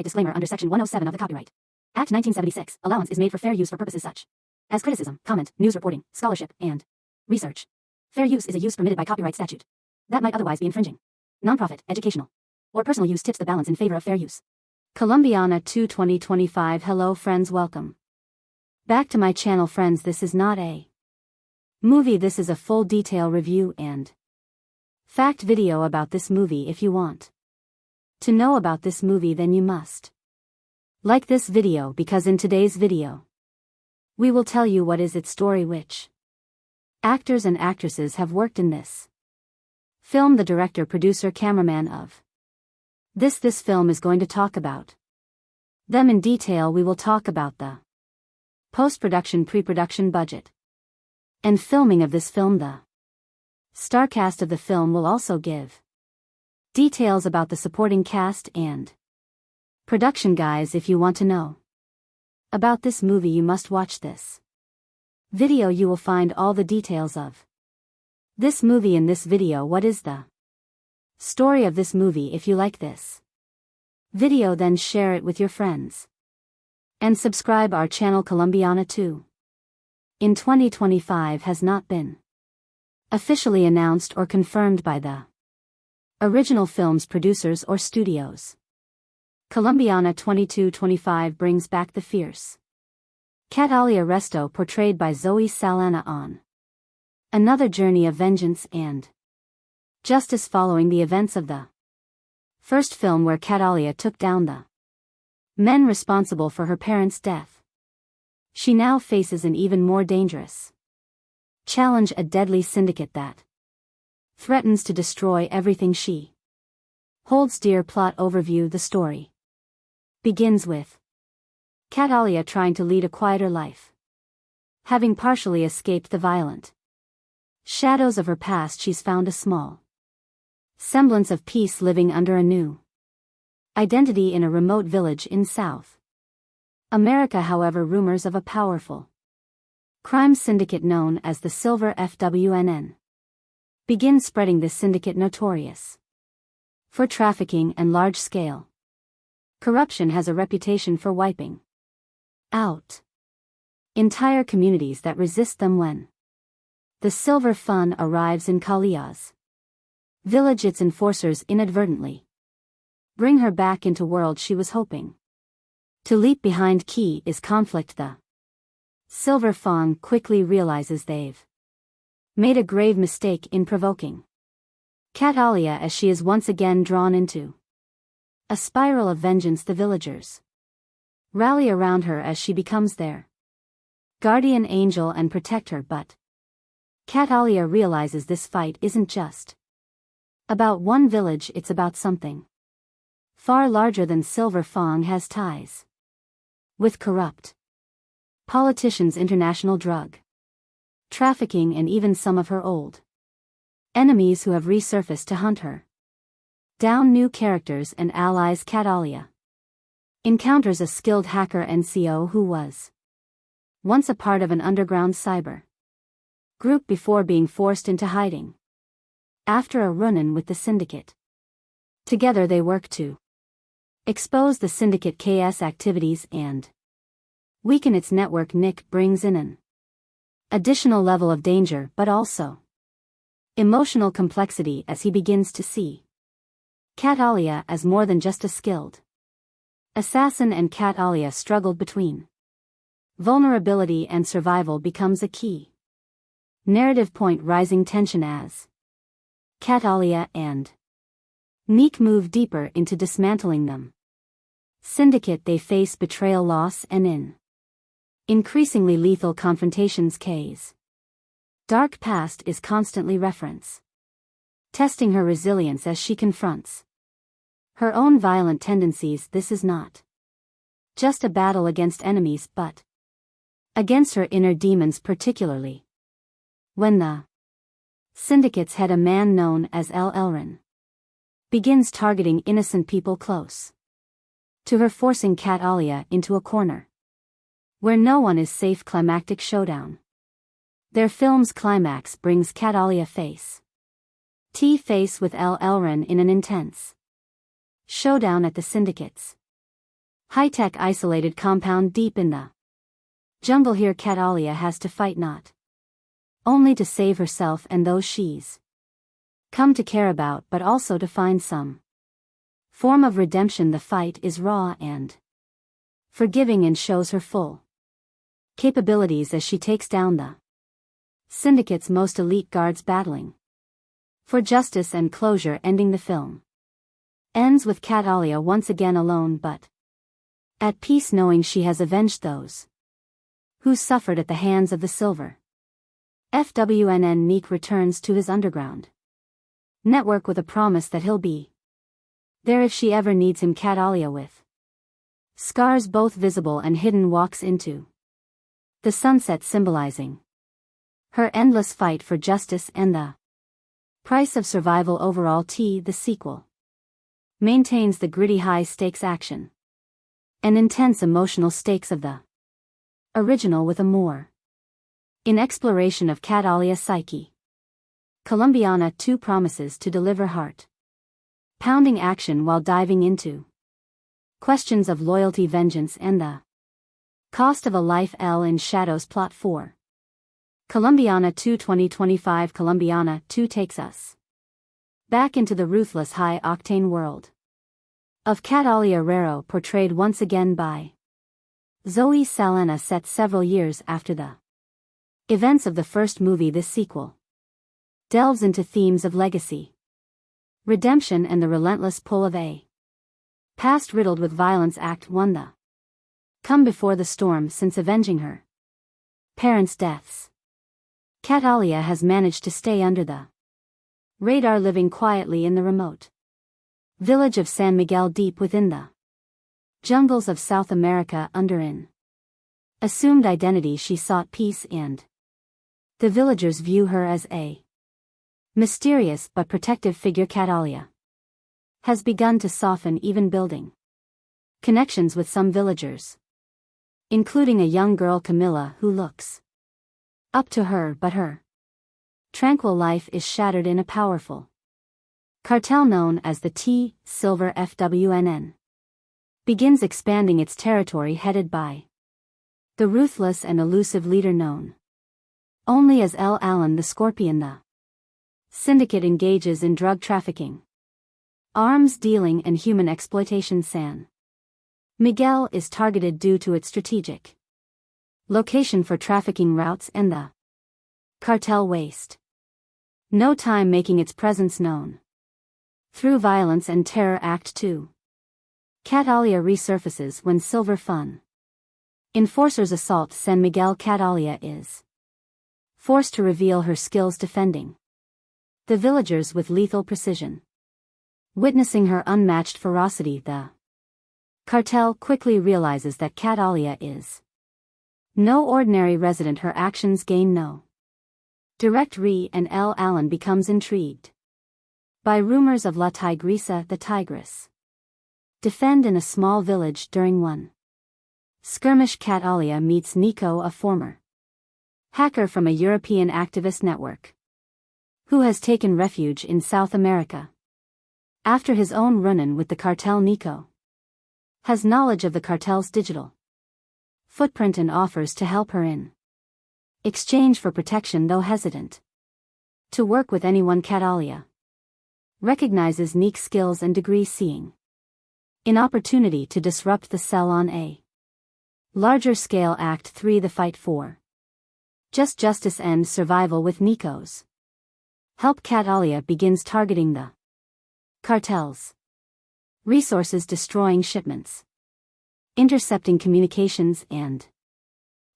disclaimer under Section 107 of the Copyright Act 1976, allowance is made for fair use for purposes such as criticism, comment, news reporting, scholarship, and research. Fair use is a use permitted by copyright statute that might otherwise be infringing. Nonprofit, educational, or personal use tips the balance in favor of fair use. Colombiana 2 2025. Hello friends, welcome back to my channel friends. This is not a movie, this is a full detail review and fact video about this movie. If you want to know about this movie, then you must like this video, because in today's video we will tell you what is its story, which actors and actresses have worked in this film, the director, producer, cameraman of this film is going to talk about them in detail. We will talk about the post-production, pre-production, budget, and filming of this film. The star cast of the film will also give details about the supporting cast and production guys. If you want to know about this movie, you must watch this video. You will find all the details of this movie in this video. What is the story of this movie? If you like this video, then share it with your friends and subscribe our channel. Colombiana 2 in 2025 has not been officially announced or confirmed by the original film's producers or studios. Colombiana 2225 brings back the fierce Catalia Resto, portrayed by Zoe Saldana, on another journey of vengeance and justice following the events of the first film, where Catalia took down the men responsible for her parents' death. She now faces an even more dangerous challenge, a deadly syndicate that threatens to destroy everything she holds dear. Plot overview. The story begins with Catalia trying to lead a quieter life. Having partially escaped the violent shadows of her past, she's found a small semblance of peace, living under a new identity in a remote village in South America. However, rumors of a powerful crime syndicate known as the Silver FWNN begin spreading. This syndicate, notorious for trafficking and large-scale corruption, has a reputation for wiping out entire communities that resist them. When the Silver Fun arrives in Calia's village, its enforcers inadvertently bring her back into world she was hoping to leap behind. Key is conflict. The Silver Fawn quickly realizes they've made a grave mistake in provoking Catalia, as she is once again drawn into a spiral of vengeance. The villagers rally around her as she becomes their guardian angel and protect her, but Catalia realizes this fight isn't just about one village, it's about something far larger than. Silver Fang has ties with corrupt politicians, international drug trafficking, and even some of her old enemies who have resurfaced to hunt her down. New characters and allies. Catalia encounters a skilled hacker NCO who was once a part of an underground cyber group before being forced into hiding after a run-in with the syndicate. Together they work to expose the syndicate KS activities and weaken its network. Nick brings in an additional level of danger, but also emotional complexity, as he begins to see Catalia as more than just a skilled assassin, and Catalia struggled between vulnerability and survival becomes a key narrative point. Rising tension as Catalia and Nick move deeper into dismantling them syndicate. They face betrayal, loss, and increasingly lethal confrontations. K's dark past is constantly referenced, testing her resilience as she confronts her own violent tendencies. This is not just a battle against enemies, but against her inner demons, particularly when the syndicate's head, a man known as El Elrin, begins targeting innocent people close to her, forcing Catalia into a corner where no one is safe. Climactic showdown. Their film's climax brings Catalia face to face with El Elrin in an intense showdown at the syndicate's high-tech isolated compound deep in the jungle. Here Catalia has to fight not only to save herself and those she's come to care about, but also to find some form of redemption. The fight is raw and forgiving and shows her full capabilities as she takes down the syndicate's most elite guards, battling for justice and closure. Ending the film ends with Catalia once again alone but at peace, knowing she has avenged those who suffered at the hands of the Silver FWNN. Nick returns to his underground network with a promise that he'll be there if she ever needs him. Catalia, with scars both visible and hidden, walks into the sunset, symbolizing her endless fight for justice and the price of survival. Overall, the sequel maintains the gritty high-stakes action and intense emotional stakes of the original, with a more in exploration of Catalia's psyche. Colombiana 2 promises to deliver heart-pounding action while diving into questions of loyalty, vengeance, and the cost of a life. In Shadows. Plot 4. Colombiana 2 2025. Colombiana 2 takes us back into the ruthless high-octane world of Catalia Rero, portrayed once again by Zoe Saldana. Set several years after the events of the first movie, this sequel delves into themes of legacy, redemption, and the relentless pull of a past riddled with violence. Act 1. The come before the storm. Since avenging her parents' deaths, Catalia has managed to stay under the radar, living quietly in the remote village of San Miguel, deep within the jungles of South America. Under an assumed identity, she sought peace, and the villagers view her as a mysterious but protective figure. Catalia has begun to soften, even building connections with some villagers, including a young girl, Camilla, who looks up to her, but her tranquil life is shattered in a powerful cartel known as the Silver FWNN begins expanding its territory, headed by the ruthless and elusive leader known only as El Allen the Scorpion. The syndicate engages in drug trafficking, arms dealing, and human exploitation. San Miguel is targeted due to its strategic location for trafficking routes, and the cartel waste no time making its presence known through violence and terror. Act 2. Catalia resurfaces when Silver Fun enforcers assault San Miguel. Catalia is forced to reveal her skills defending the villagers with lethal precision. Witnessing her unmatched ferocity, the cartel quickly realizes that Catalia is no ordinary resident. Her actions gain no direct and El Allen becomes intrigued by rumors of La Tigresa, the Tigress, defend in a small village. During one skirmish, Catalia meets Nico, a former hacker from a European activist network who has taken refuge in South America. After his own run-in with the cartel, Nico has knowledge of the cartel's digital footprint and offers to help her in exchange for protection. Though hesitant to work with anyone, Catalia recognizes Nick's skills and degree, seeing an opportunity to disrupt the cell on a larger scale. Act 3. The fight for justice and survival. With Nico's help, Catalia begins targeting the cartel's resources, destroying shipments, intercepting communications, and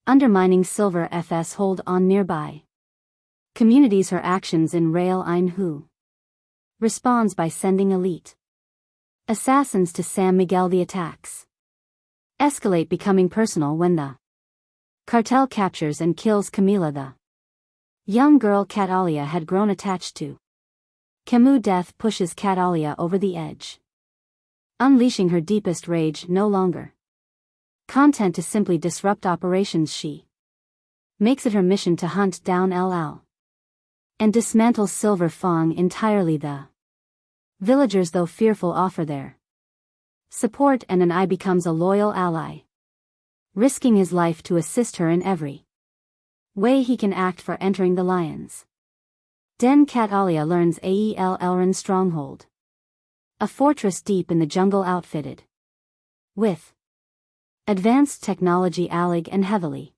undermining Silver FS hold on nearby communities. Her actions in Rail Ein, who responds by sending elite assassins to San Miguel. The attacks escalate, becoming personal when the cartel captures and kills Camila, the young girl Catalia had grown attached to. Camus' death pushes Catalia over the edge, unleashing her deepest rage. No longer content to simply disrupt operations, she makes it her mission to hunt down El Al and dismantle Silver Fong entirely. The villagers, though fearful, offer their support, and an eye becomes a loyal ally, risking his life to assist her in every way he can act for entering the Lions' Den. Catalia learns Elrond's stronghold, a fortress deep in the jungle outfitted with advanced technology, allig and heavily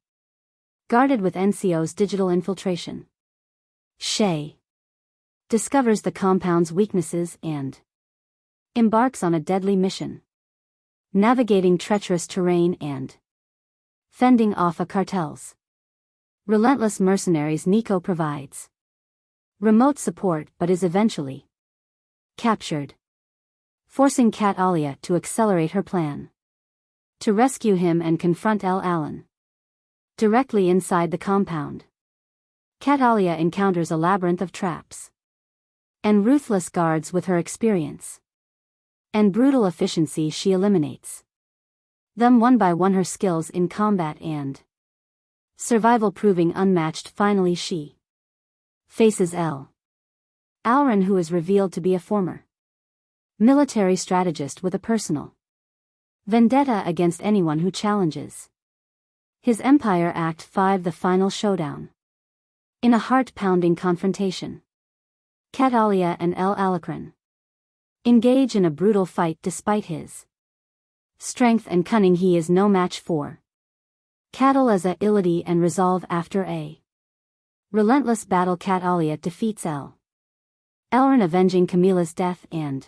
guarded with NCO's digital infiltration. Shay discovers the compound's weaknesses and embarks on a deadly mission, navigating treacherous terrain and fending off a cartel's relentless mercenaries. Nico provides remote support but is eventually captured, forcing Catalia to accelerate her plan to rescue him and confront Alan directly inside the compound. Catalia encounters a labyrinth of traps and ruthless guards. With her experience and brutal efficiency, she eliminates them one by one, her skills in combat and survival proving unmatched. Finally, she faces Alrond, who is revealed to be a former military strategist with a personal vendetta against anyone who challenges his empire. Act 5: The final showdown. In a heart-pounding confrontation, Catalia and Alacron engage in a brutal fight. Despite his strength and cunning, he is no match for Catala's agility and resolve. After a relentless battle, Catalia defeats Elrond, avenging Camilla's death and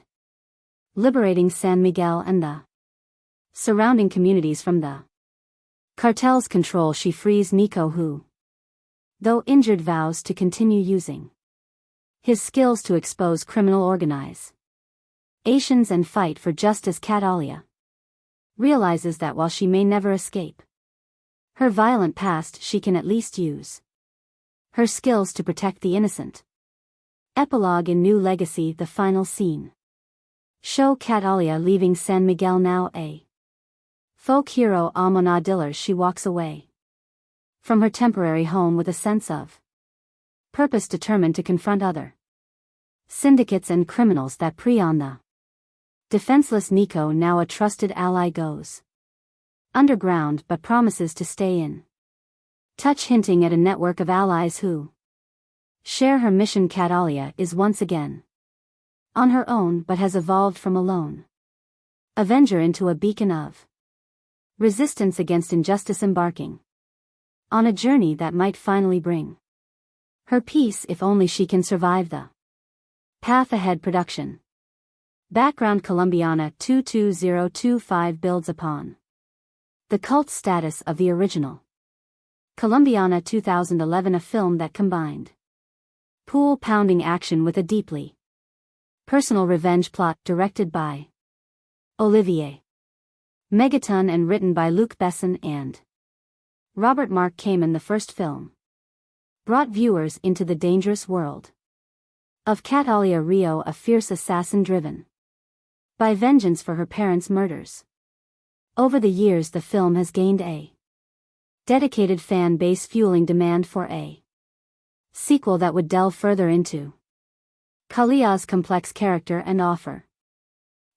liberating San Miguel and the surrounding communities from the cartel's control. She frees Nico, who, though injured, vows to continue using his skills to expose criminal organizations and fight for justice. Catalia realizes that while she may never escape her violent past, she can at least use her skills to protect the innocent. Epilogue. In New Legacy, the final scene show Catalia leaving San Miguel, now a folk hero Almonadillers. She walks away from her temporary home with a sense of purpose, determined to confront other syndicates and criminals that prey on the defenseless. Nico, now a trusted ally, goes underground but promises to stay in touch, hinting at a network of allies who share her mission. Catalia is once again on her own but has evolved from a lone avenger into a beacon of resistance against injustice, embarking on a journey that might finally bring her peace if only she can survive the path ahead. Production background: Colombiana 22025 builds upon the cult status of the original Colombiana 2011, a film that combined pool-pounding action with a deeply personal revenge plot. Directed by Olivier Megaton and written by Luc Besson and Robert Mark Kamen, the first film brought viewers into the dangerous world of Catalia Rio, a fierce assassin driven by vengeance for her parents' murders. Over the years, the film has gained a dedicated fan base, fueling demand for a sequel that would delve further into Calia's complex character and offer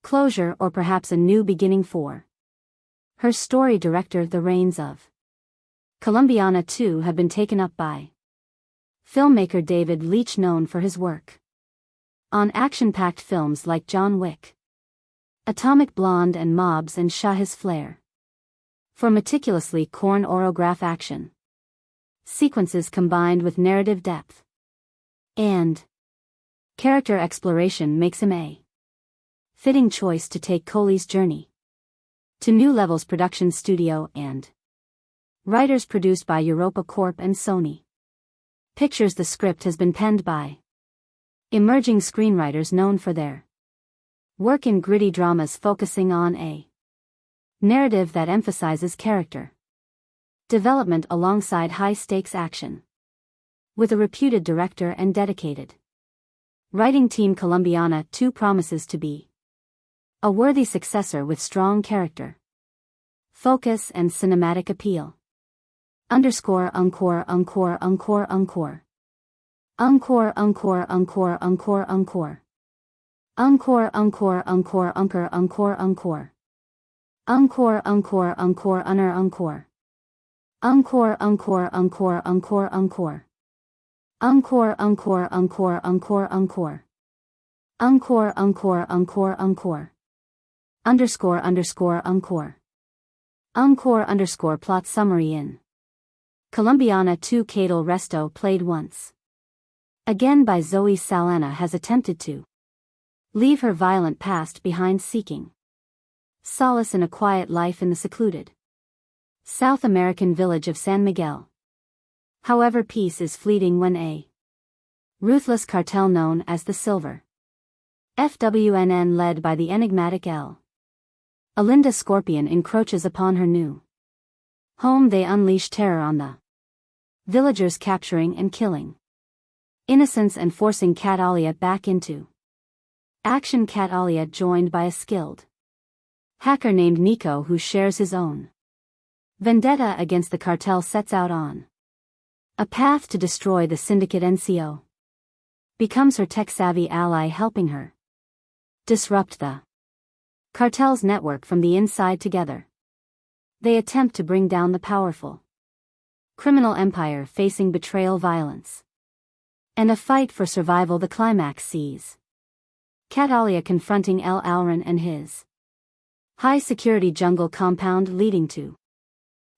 closure, or perhaps a new beginning for her story. Director: The reins of Colombiana 2 have been taken up by filmmaker David Leitch, known for his work on action-packed films like John Wick, Atomic Blonde and Mobs, and Shah's flair for meticulously choreographed action sequences combined with narrative depth and character exploration makes him a fitting choice to take Coley's journey to new levels. Production studio and writers: produced by Europa Corp and Sony Pictures. The script has been penned by emerging screenwriters known for their work in gritty dramas focusing on a narrative that emphasizes character development alongside high-stakes action. With a reputed director and dedicated writing team, Colombiana 2 promises to be a worthy successor with strong character focus and cinematic appeal. Encore, encore, encore, encore, encore. Encore, encore, encore, encore, encore. Encore, encore, encore, encore, encore, encore. Encore, encore, encore, unner, encore. Encore, encore, encore, encore, encore. Encore, encore, encore, encore, encore. Encore, encore, encore, encore. Underscore, underscore, encore. Encore, underscore, plot summary in Colombiana 2 Cadel Resto played once again by Zoe Saldana has attempted to leave her violent past behind, seeking solace in a quiet life in the secluded South American village of San Miguel. However, peace is fleeting when a ruthless cartel known as the Silver FWNN, led by the enigmatic L. Alinda Scorpion, encroaches upon her new home. They unleash terror on the villagers, capturing and killing innocents and forcing Catalia back into action. Catalia, joined by a skilled hacker named Nico who shares his own vendetta against the cartel, sets out on a path to destroy the syndicate. NCO becomes her tech-savvy ally, helping her disrupt the cartel's network from the inside. Together, they attempt to bring down the powerful criminal empire, facing betrayal, violence, and a fight for survival. The climax sees Catalia confronting El Alran and his high-security jungle compound, leading to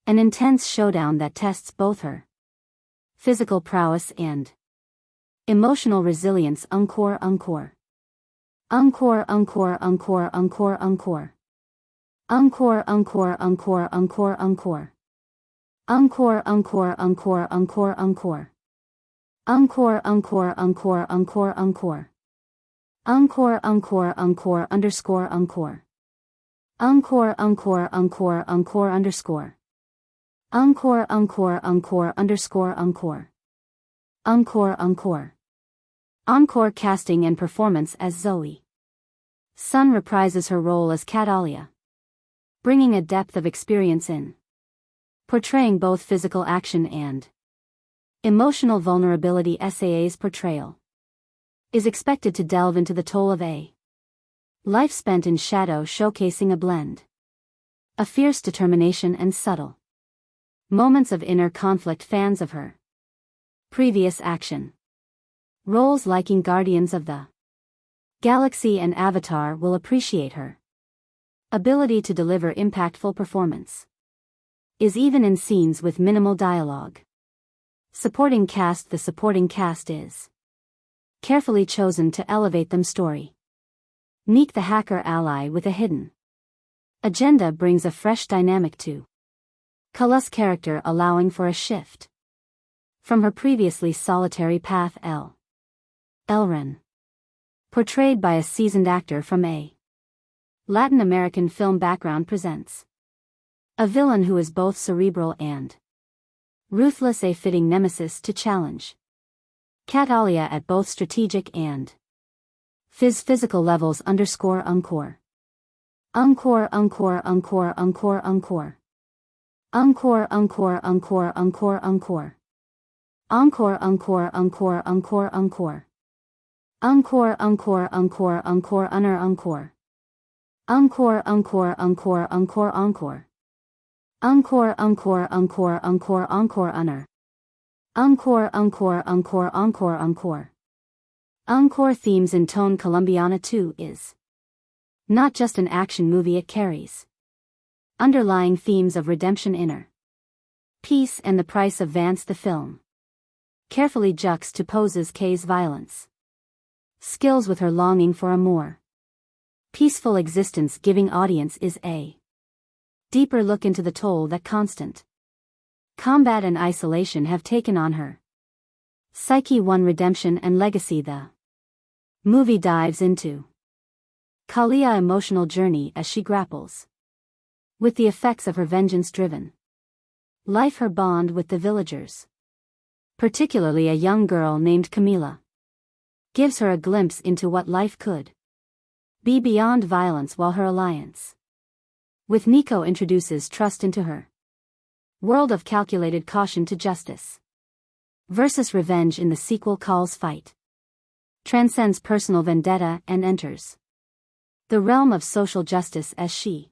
an intense showdown that tests both her physical prowess and emotional resilience. Encore, encore. Encore, encore, encore, encore, encore. Encore, encore, encore, encore, encore. Encore, encore, encore, encore, encore. Encore, encore, encore, encore, encore. Encore, encore, encore, underscore, encore. Encore, encore, encore, encore, underscore. Encore, encore, encore, underscore, encore. Encore, encore. Encore casting and performance as Zoe Sun reprises her role as Catalia, bringing a depth of experience in portraying both physical action and emotional vulnerability. SAA's portrayal is expected to delve into the toll of a life spent in shadow, showcasing a blend of fierce determination and subtle moments of inner conflict. Fans of her previous action roles like in Guardians of the Galaxy and Avatar will appreciate her ability to deliver impactful performance is even in scenes with minimal dialogue. Supporting cast. The supporting cast is carefully chosen to elevate them story. Neek, the hacker ally with a hidden agenda, brings a fresh dynamic to Kala's character, allowing for a shift from her previously solitary path. Elren, portrayed by a seasoned actor from a Latin American film background, presents a villain who is both cerebral and ruthless, a fitting nemesis to challenge Catalia at both strategic and physical levels. Underscore, encore. Encore, encore, encore, encore, encore. Encore, encore, encore, encore, encore. Encore, encore, encore, encore, encore. Encore, encore, encore, encore, unner, encore. Encore, encore, encore, encore, encore. Encore, encore, encore, encore, encore, unner. Encore, encore, encore, encore, encore. Encore themes in tone. Colombiana 2 is not just an action movie, it carries underlying themes of redemption, inner peace, and the price of Vance. The film carefully juxtaposes Kay's violence skills with her longing for a more peaceful existence, giving audience is a deeper look into the toll that constant combat and isolation have taken on her psyche. One redemption and legacy. The movie dives into Kalia's emotional journey as she grapples with the effects of her vengeance-driven life. Her bond with the villagers, particularly a young girl named Camila, gives her a glimpse into what life could be beyond violence, while her alliance with Nico introduces trust into her world of calculated caution to justice versus revenge. In the sequel, Call's fight transcends personal vendetta and enters the realm of social justice as she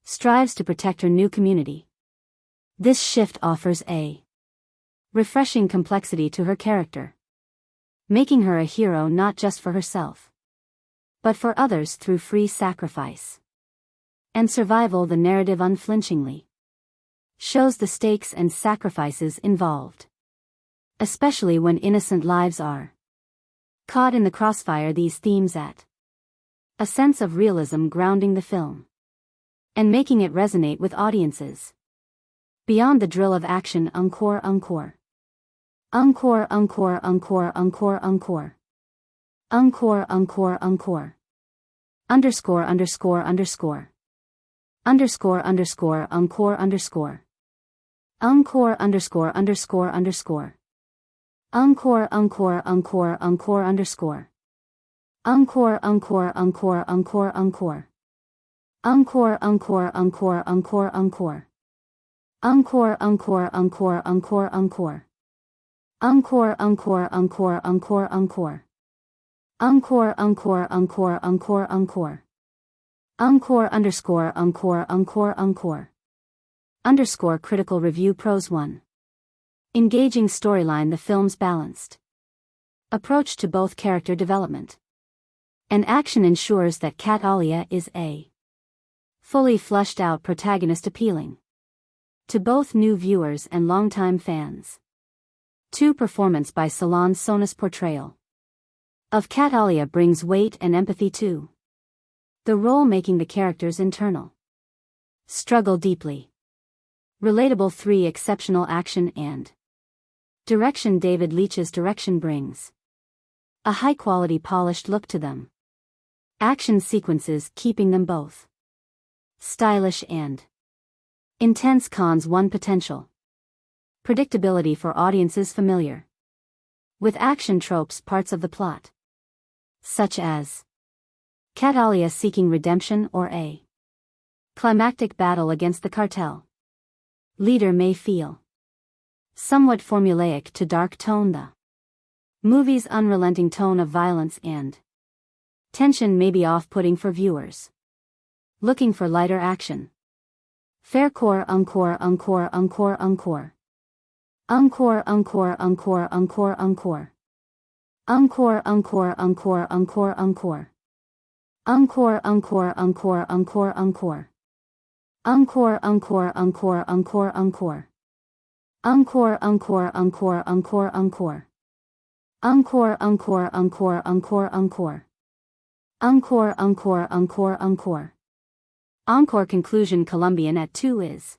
strives to protect her new community. This shift offers a refreshing complexity to her character, making her a hero not just for herself, but for others through free sacrifice and survival. The narrative unflinchingly shows the stakes and sacrifices involved, especially when innocent lives are caught in the crossfire. These themes add a sense of realism, grounding the film and making it resonate with audiences beyond the drill of action. Encore, encore. Encore, encore, encore, encore, encore. Encore, encore, encore. Underscore, underscore, underscore. Underscore, underscore, encore, underscore. Encore, underscore, underscore, underscore. Encore, encore, encore, encore, underscore. Encore, encore, encore, encore, encore. Encore, encore, encore, encore, encore. Encore, encore, encore, encore, encore. Encore, encore, encore, encore, encore. Encore, encore, encore, encore, encore. Encore, underscore, encore, encore, encore. Underscore critical review. Pros 1. Engaging storyline. The film's balanced approach to both character development and action ensures that Kat Alia is a fully fleshed out protagonist, appealing to both new viewers and longtime fans. 2. Performance by Solange. Sona's portrayal of Kat Alia brings weight and empathy to the role, making the character's internal struggle deeply relatable. 3. Exceptional action and direction. David Leitch's direction brings a high-quality, polished look to them. Action sequences keeping them both stylish and intense. Cons 1. Potential predictability for audiences familiar with action tropes. Parts of the plot, such as Kat Alia seeking redemption or a climactic battle against the cartel leader, may feel somewhat formulaic to dark tone. The movie's unrelenting tone of violence and tension may be off-putting for viewers looking for lighter action. Faircore, encore, encore, encore, encore. Encore, encore, encore, encore, encore. Encore, encore, encore, encore, encore. Encore, encore, encore, encore, encore. Encore, encore, encore, encore, encore. Encore, encore, encore, encore, encore. Encore, encore, encore, encore, encore. Encore, encore, encore, encore. Encore. Conclusion. Colombian at 2 is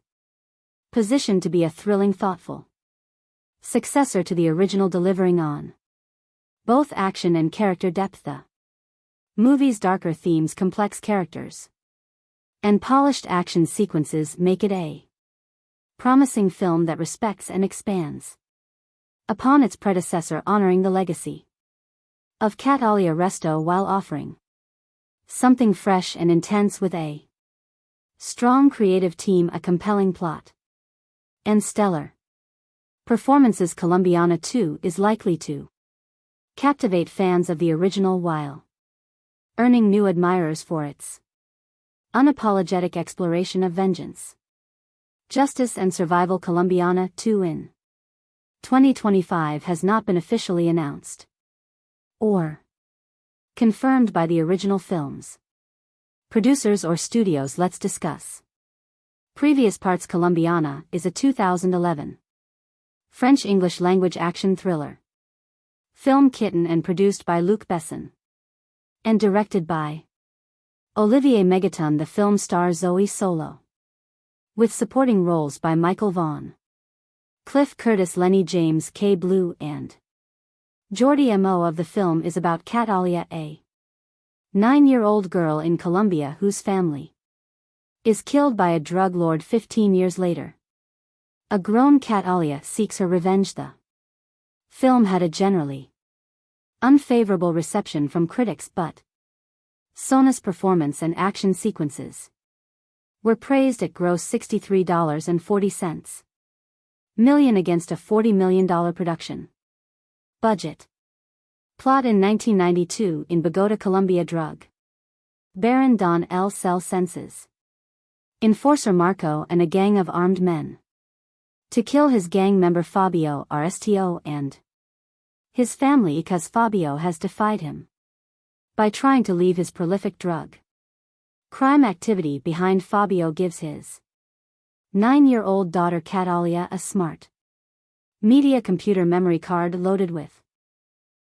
positioned to be a thrilling, thoughtful successor to the original, delivering on both action and character depth. The movie's darker themes, complex characters, and polished action sequences make it a promising film that respects and expands upon its predecessor, honoring the legacy of Kat Alia Resto while offering something fresh and intense with a strong creative team, a compelling plot, and stellar performances. Colombiana 2 is likely to captivate fans of the original while earning new admirers for its unapologetic exploration of vengeance, justice, and survival. Colombiana 2 in 2025 has not been officially announced or confirmed by the original film's producers or studios. Let's discuss previous parts. Colombiana is a 2011 French-English language action thriller film kitten and produced by Luc Besson and directed by Olivier Megaton. The film stars Zoe Solo with supporting roles by Michael Vaughan, Cliff Curtis, Lenny James, K. Blue, and Jordi Mo. Of the film is about Kat Alia, a 9-year-old girl in Colombia whose family is killed by a drug lord. 15 years later, a grown Kat Alia seeks her revenge. The film had a generally unfavorable reception from critics, but Sona's performance and action sequences were praised at gross $63.40 million against a $40 million production budget. Plot: in 1992, in Bogota, Colombia, drug baron Don L. Cell senses Enforcer Marco and a gang of armed men. To kill his gang member Fabio Rsto and his family because Fabio has defied him by trying to leave his prolific drug crime activity behind. Fabio gives his 9-year-old daughter Catalia a smart media computer memory card loaded with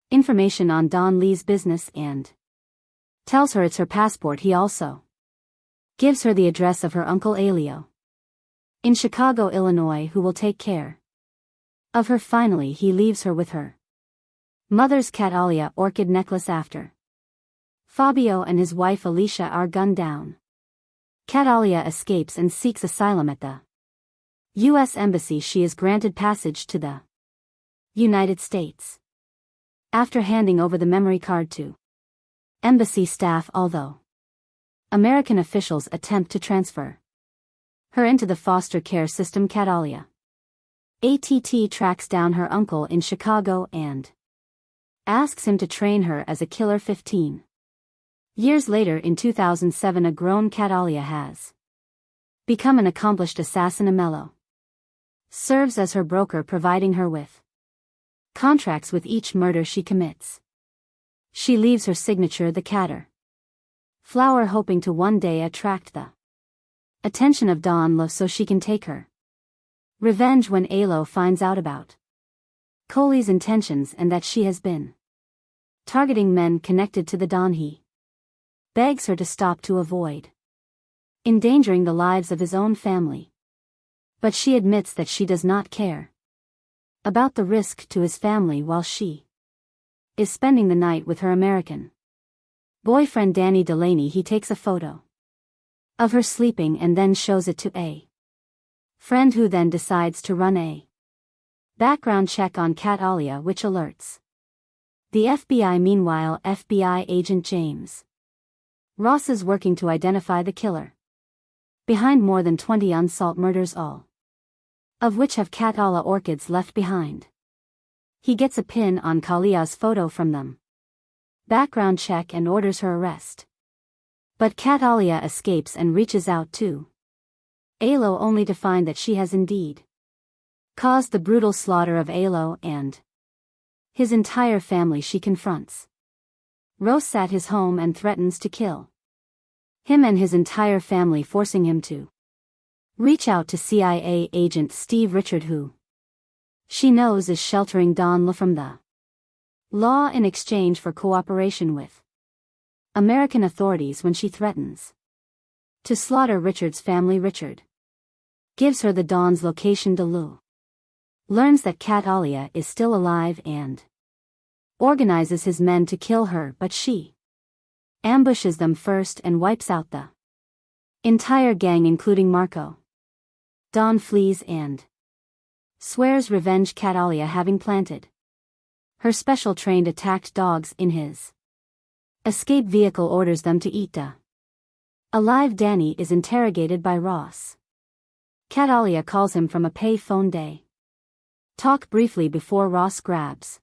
information on Don Lee's business and tells her it's her passport. He also gives her the address of her uncle Elio in Chicago, Illinois, who will take care of her. Finally, he leaves her with her mother's Catalia orchid necklace after Fabio and his wife Alicia are gunned down. Catalia escapes and seeks asylum at the U.S. Embassy. She is granted passage to the United States after handing over the memory card to embassy staff, although American officials attempt to transfer her into the foster care system. Catalia tracks down her uncle in Chicago and asks him to train her as a killer. 15 years later, in 2007, a grown Catalia has become an accomplished assassin. Amello serves as her broker, providing her with contracts with each murder she commits. She leaves her signature, the Catter flower, hoping to one day attract the attention of Don Lo so she can take her revenge when Alo finds out about Coley's intentions and that she has been targeting men connected to the Don. He begs her to stop to avoid endangering the lives of his own family, but she admits that she does not care about the risk to his family while she is spending the night with her American boyfriend Danny Delaney. He takes a photo of her sleeping and then shows it to a friend, who then decides to run a background check on Catalia, which alerts the FBI. Meanwhile, FBI agent James Ross is working to identify the killer behind more than 20 unsolved murders, all of which have Catalia orchids left behind. He gets a pin on Kalia's photo from them background check and orders her arrest. But Catalia escapes and reaches out to Alo, only to find that she has indeed caused the brutal slaughter of Alo and his entire family. She confronts Ross at his home and threatens to kill him and his entire family, forcing him to reach out to CIA agent Steve Richard, who she knows is sheltering Don Lo from the law in exchange for cooperation with American authorities. When she threatens to slaughter Richard's family, Richard gives her the Don's location. Delu learns that Catalia is still alive and organizes his men to kill her, but she ambushes them first and wipes out the entire gang, including Marco. Don flees and swears revenge, Catalia having planted her special trained attacked dogs in his escape vehicle, orders them to eat the alive. Danny is interrogated by Ross. Catalia calls him from a pay phone. They talk briefly before Ross grabs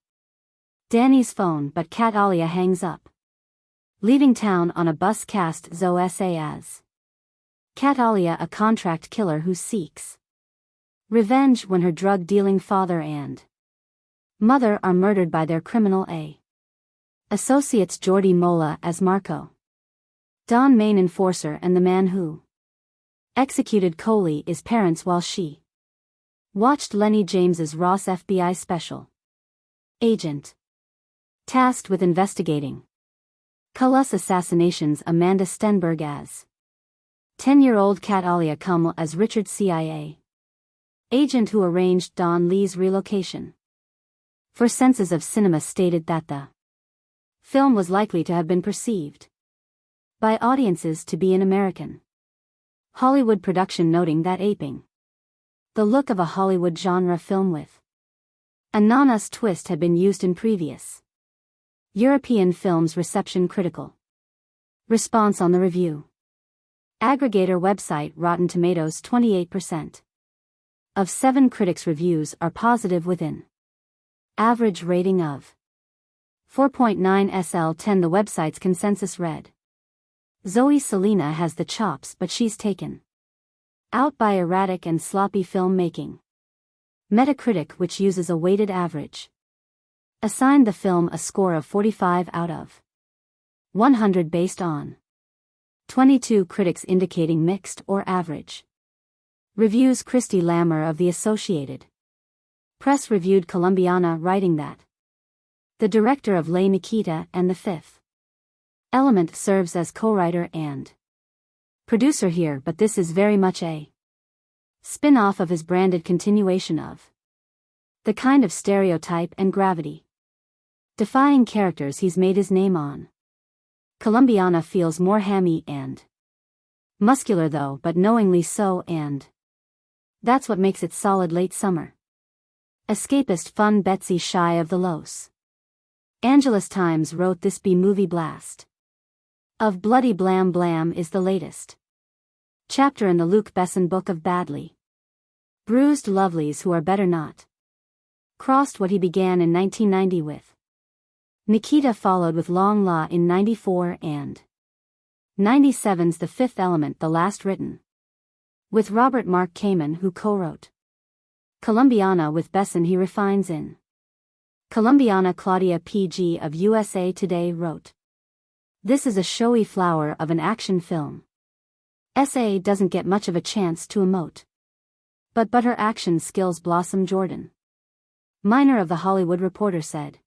Danny's phone, but Catalia hangs up, leaving town on a bus. Cast Zoe as Catalia, a contract killer who seeks revenge when her drug-dealing father and mother are murdered by their criminal associates. Jordi Mola as Marco, Don main enforcer, and the man who executed Coley is parents while she watched Lenny James's Ross, FBI special agent tasked with investigating Cullis assassinations. Amanda Stenberg as 10-year-old Catalia Kummel as Richard, CIA agent who arranged Don Lee's relocation. For Senses of Cinema stated that the film was likely to have been perceived by audiences to be an American Hollywood production, noting that aping the look of a Hollywood genre film with a non-US twist had been used in previous European films. Reception. Critical response on the review aggregator website Rotten Tomatoes. 28% of 7 critics' reviews are positive, with an average rating of 4.9 SL10. The website's consensus read, Zoe Saldana has the chops, but she's taken Out by erratic and sloppy filmmaking. Metacritic, which uses a weighted average, assigned the film a score of 45 out of 100 based on 22 critics indicating mixed or average reviews. Christy Lammer of the Associated Press reviewed Colombiana, writing that the director of Les Nikita and The Fifth Element serves as co-writer and producer here, but this is very much a spin-off of his branded continuation of the kind of stereotype and gravity defying characters he's made his name on. Colombiana feels more hammy and muscular though, but knowingly so, and that's what makes it solid. Late summer escapist fun. Betsy Shy of the Los Angeles Times wrote, this B-movie blast of bloody blam blam is the latest chapter in the Luc Besson book of badly bruised lovelies who are better not crossed. What he began in 1990 with Nikita followed with Long La in 94 and 97's The Fifth Element, the last written with Robert Mark Kamen, who co-wrote Colombiana with Besson. He refines in Colombiana. Claudia P.G. of USA Today wrote, this is a showy flower of an action film. S.A. doesn't get much of a chance to emote, but her action skills blossom. Jordan Miner of The Hollywood Reporter said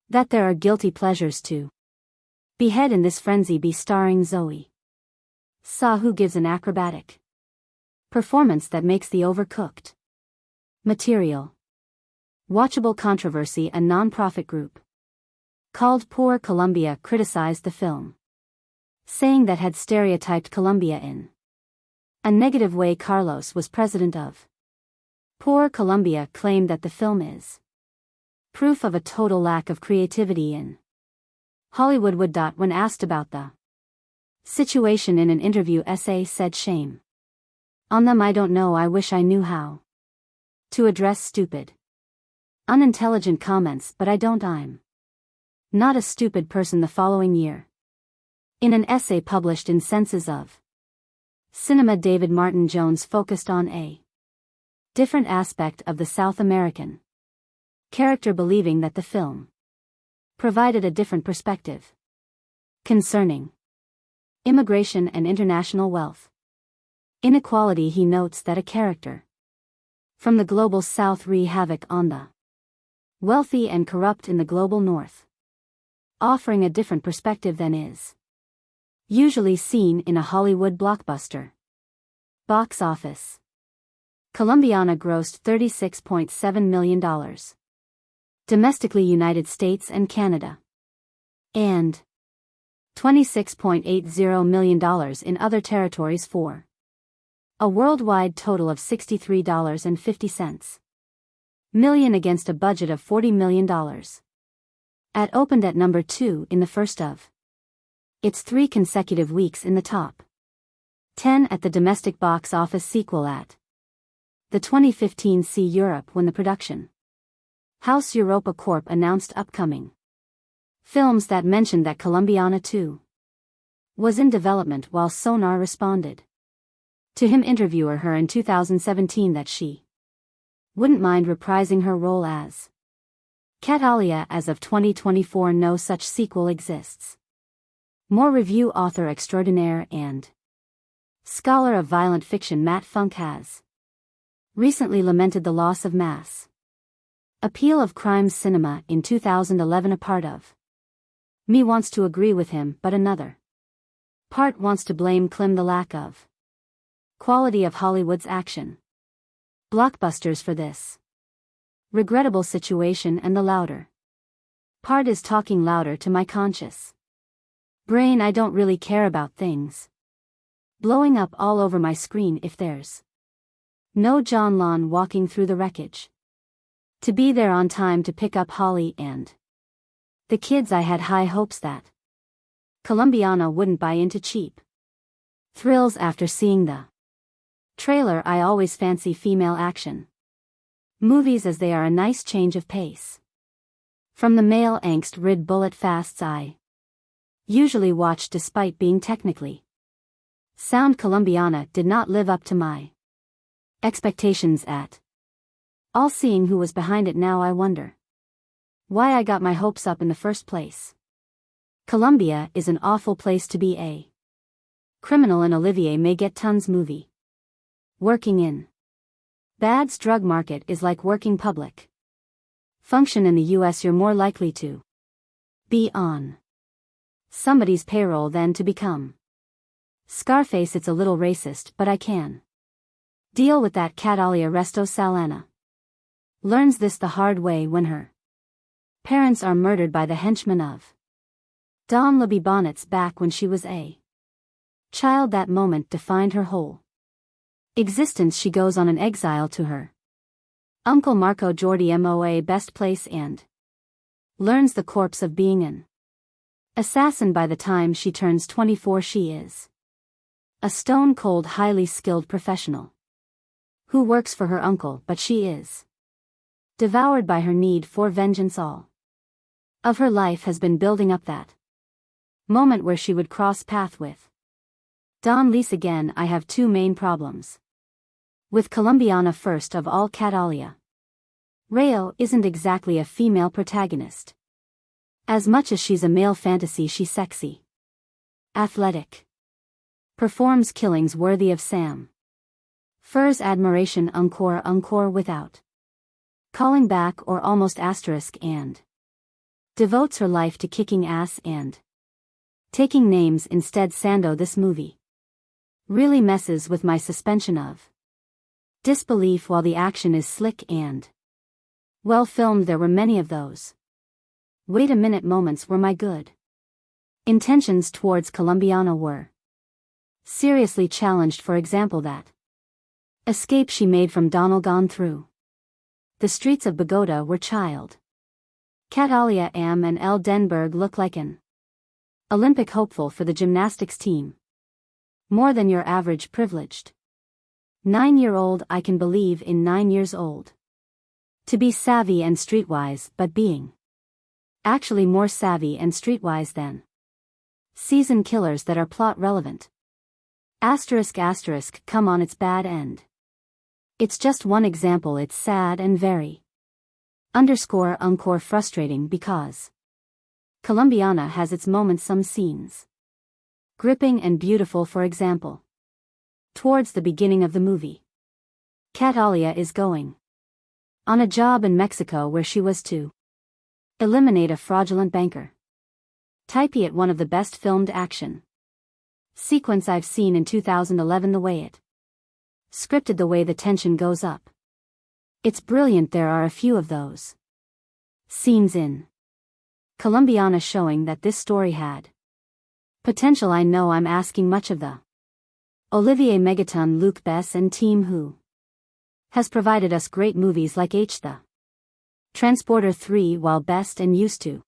that there are guilty pleasures to behead in this frenzy be starring Zoe Sa, who gives an acrobatic performance that makes the overcooked material watchable. Controversy. A non-profit group called Poor Colombia criticized the film, saying that had stereotyped Colombia in a negative way. Carlos was president of Poor Colombia, claimed that the film is proof of a total lack of creativity in Hollywood. When asked about the situation in an interview, S.A. said, shame on them. I don't know, I wish I knew how to address stupid, unintelligent comments, but I don't. I'm not a stupid person. The following year, in an essay published in Senses of Cinema, David Martin Jones focused on a different aspect of the South American character, believing that the film provided a different perspective concerning immigration and international wealth inequality. He notes that a character from the global South wreak havoc on the wealthy and corrupt in the global North, offering a different perspective than is usually seen in a Hollywood blockbuster. Box office. Colombiana grossed $36.7 million domestically, United States and Canada, and $26.80 million in other territories, for a worldwide total of $63.50 million against a budget of $40 million. It opened at number 2 in the first of its 3 consecutive weeks in the top 10 at the domestic box office. Sequel at the 2015 See Europe, when the production house Europa Corp announced upcoming films that mentioned that Colombiana 2 was in development, while Sonar responded to him, interviewer, her in 2017 that she wouldn't mind reprising her role as Catalia as of 2024. No such sequel exists. More review. Author extraordinaire and scholar of violent fiction Matt Funk has recently lamented the loss of mass appeal of crime cinema in 2011. A part of me wants to agree with him, but another part wants to blame Klim the lack of quality of Hollywood's action blockbusters for this regrettable situation, and the louder part is talking louder to my conscious brain. I don't really care about things blowing up all over my screen if there's no John Lon walking through the wreckage to be there on time to pick up Holly and the kids. I had high hopes that Colombiana wouldn't buy into cheap thrills after seeing the trailer. I always fancy female action movies, as they are a nice change of pace from the male angst-rid bullet fasts I usually watch, despite being technically Sound Colombiana did not live up to my expectations at all. Seeing who was behind it now, I wonder why I got my hopes up in the first place. Colombia is an awful place to be a criminal, and Olivier may get tons movie. Working in bad's drug market is like working public function in the US. You're more likely to be on somebody's payroll than to become Scarface. It's a little racist, but I can deal with that. Catalia Resto Salana learns this the hard way when her parents are murdered by the henchmen of Don Libby Bonnet's back when she was a child. That moment defined her whole existence. She goes on an exile to her uncle Marco Jordi Moa best place and learns the corpse of being an assassin. By the time she turns 24, she is a stone-cold, highly skilled professional who works for her uncle, but she is devoured by her need for vengeance. All of her life has been building up that moment where she would cross path with Don Lise again. I have two main problems with Colombiana. First of all, Catalia Rayo isn't exactly a female protagonist. As much as she's a male fantasy, she's sexy, athletic, performs killings worthy of Sam Fur's admiration encore without calling back or almost asterisk, and devotes her life to kicking ass and taking names instead. Sando, this movie really messes with my suspension of disbelief. While the action is slick and well filmed, there were many of those wait a minute moments where my good intentions towards Colombiana were seriously challenged. For example, that escape she made from Donald gone through the streets of Bogota, where child Catalia Am and El Denberg look like an Olympic hopeful for the gymnastics team. More than your average privileged 9-year-old. I can believe in 9 years old to be savvy and streetwise, but being actually more savvy and streetwise than seasoned killers that are plot relevant. Asterisk, come on, it's bad and it's just one example. It's sad and very encore frustrating because Colombiana has its moments, some scenes gripping and beautiful. For example, towards the beginning of the movie, Catalia is going on a job in Mexico where she was to eliminate a fraudulent banker. Type it, one of the best filmed action sequence I've seen in 2011. The way it scripted, the way the tension goes up, it's brilliant. There are a few of those scenes in Colombiana showing that this story had potential. I know I'm asking much of the Olivier Megaton, Luc Bess and team who has provided us great movies like The Transporter 3, while best and used to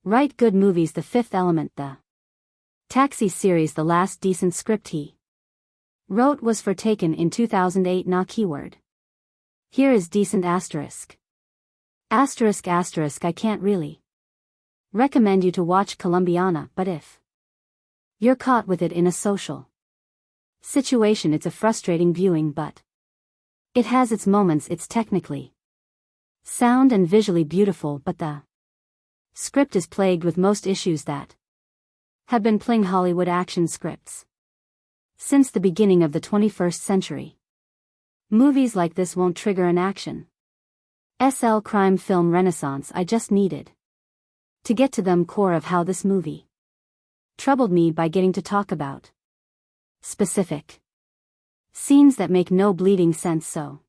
write good movies. The Fifth Element, the Taxi series. The last decent script he wrote was for Taken in 2008. Nah, keyword here is decent. Asterisk, I can't really recommend you to watch Colombiana, but if you're caught with it in a social situation, it's a frustrating viewing, but it has its moments. It's technically sound and visually beautiful, but the script is plagued with most issues that have been plaguing Hollywood action scripts since the beginning of the 21st century. Movies like this won't trigger an action SL crime film renaissance. I just needed to get to the core of how this movie troubled me by getting to talk about specific scenes that make no bleeding sense. So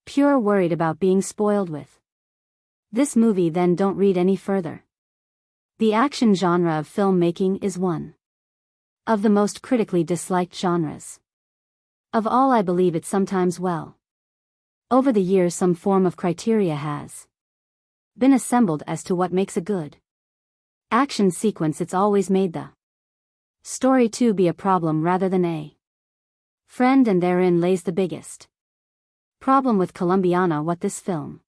pure worried about being spoiled with this movie, then don't read any further. The action genre of filmmaking is one of the most critically disliked genres of all. I believe it sometimes well. Over the years, some form of criteria has been assembled as to what makes a good action sequence. It's always made the story to be a problem rather than a friend, and therein lays the biggest problem with Colombiana. What this film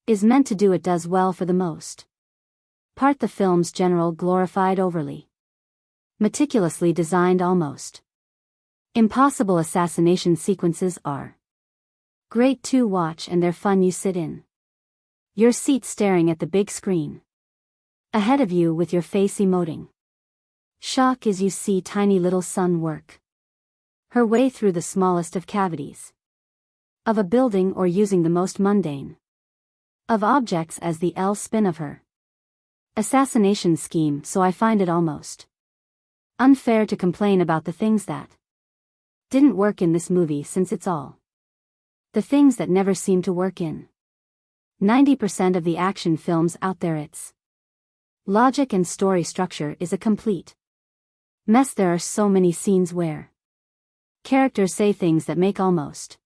is meant to do, it does well for the most part. The film's general glorified, overly meticulously designed, almost Impossible assassination sequences are great to watch, and they're fun. You sit in your seat staring at the big screen ahead of you with your face emoting shock as you see tiny little Sun work her way through the smallest of cavities of a building, or using the most mundane of objects as the spin of her assassination scheme. So I find it almost unfair to complain about the things that didn't work in this movie, since it's all the things that never seem to work in 90% of the action films out there. Its logic and story structure is a complete mess. There are so many scenes where characters say things that make almost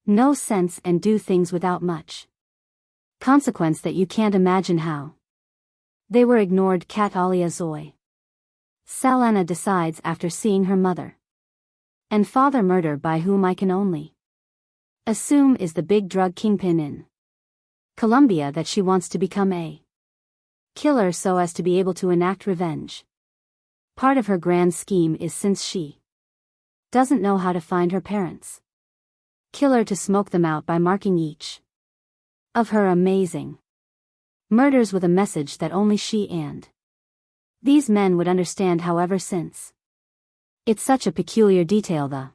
no sense and do things without much consequence that you can't imagine how they were ignored. Catalia Zoe Saldana decides, after seeing her mother and father murder by whom I can only assume is the big drug kingpin in Colombia, that she wants to become a killer so as to be able to enact revenge. Part of her grand scheme is, since she doesn't know how to find her parents' killer, to smoke them out by marking each of her amazing murders with a message that only she and these men would understand. However, since it's such a peculiar detail, the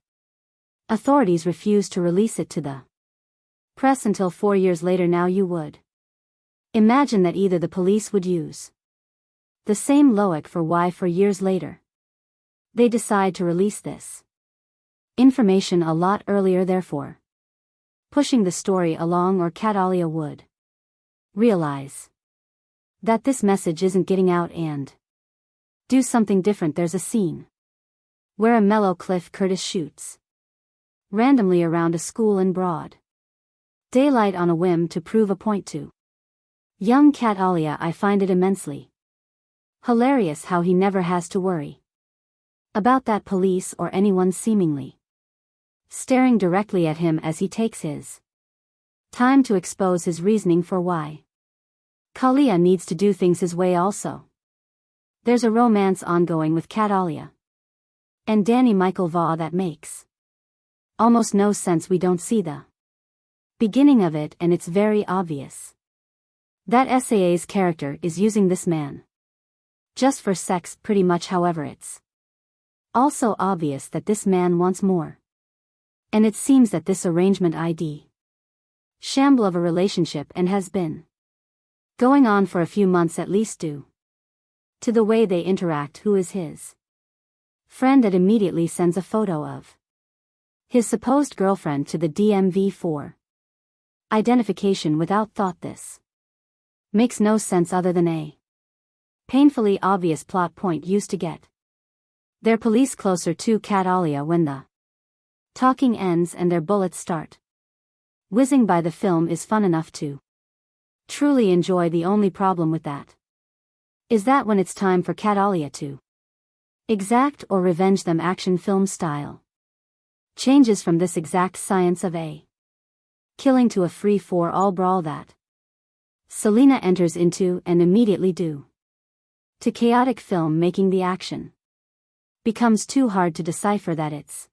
authorities refuse to release it to the press until 4 years later. Now you would imagine that either the police would use the same logic for why 4 years later they decide to release this information a lot earlier, therefore pushing the story along, or Catalia would realize that this message isn't getting out and do something different. There's a scene where a mellow Cliff Curtis shoots randomly around a school in broad daylight on a whim to prove a point to young Catalia. I find it immensely hilarious how he never has to worry about that police or anyone seemingly staring directly at him as he takes his time to expose his reasoning for why Kalia needs to do things his way. Also, there's a romance ongoing with Catalia and Danny Michael Vaugh that makes almost no sense. We don't see the beginning of it, and it's very obvious that SAA's character is using this man just for sex, pretty much. However, it's also obvious that this man wants more, and it seems that this arrangement ID shamble of a relationship, and has been going on for a few months at least, due to the way they interact. Who is his friend that immediately sends a photo of his supposed girlfriend to the DMV for identification without thought. This makes no sense other than a painfully obvious plot point used to get their police closer to Catalia. When the talking ends and their bullets start whizzing by, the film is fun enough to truly enjoy. The only problem with that is that when it's time for Catalia to exact or revenge them, action film style changes from this exact science of a killing to a free-for-all brawl that Selena enters into, and immediately due to chaotic film making, the action becomes too hard to decipher that it's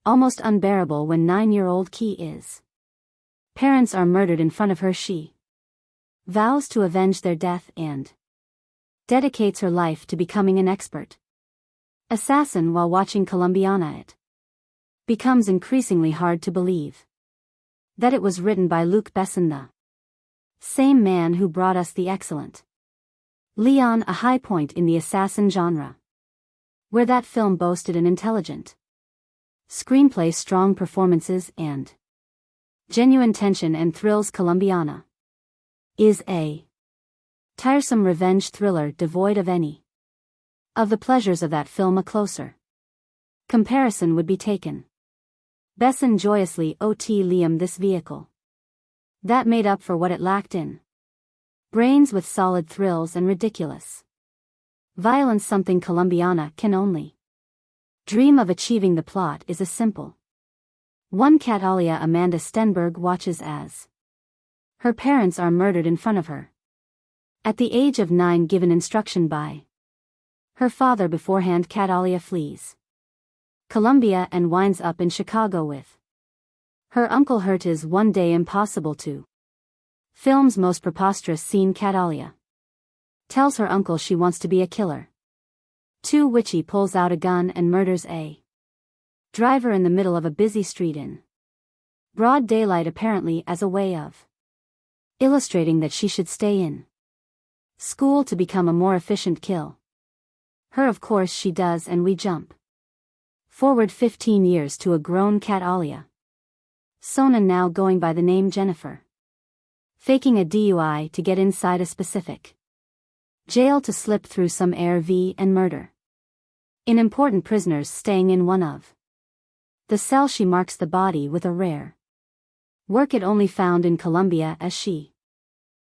almost unbearable. When 9-year-old Key's parents are murdered in front of her, she vows to avenge their death and dedicates her life to becoming an expert assassin. While watching Colombiana, it becomes increasingly hard to believe that it was written by Luc Besson, the same man who brought us the excellent Leon, a high point in the assassin genre, where that film boasted an intelligent screenplay, strong performances, and genuine tension and thrills. Colombiana is a tiresome revenge thriller devoid of any of the pleasures of that film. A closer comparison would be taken. Besson joyously Liam this vehicle that made up for what it lacked in brains, with solid thrills and ridiculous violence, something Colombiana can only dream of achieving. The plot is a simple one. Catalia Amanda Stenberg watches as her parents are murdered in front of her at the age of 9, given instruction by her father beforehand. Catalia flees Colombia and winds up in Chicago with her uncle. Hurt is one day impossible to. Film's most preposterous scene. Catalia tells her uncle she wants to be a killer. Too witchy, pulls out a gun and murders a driver in the middle of a busy street in broad daylight, apparently as a way of illustrating that she should stay in school to become a more efficient kill. Her, of course she does, and we jump forward 15 years to a grown Catalia Sona, now going by the name Jennifer, faking a DUI to get inside a specific jail to slip through some ARV and murder in important prisoners staying in one of the cell. She marks the body with a rare work it only found in Colombia, as she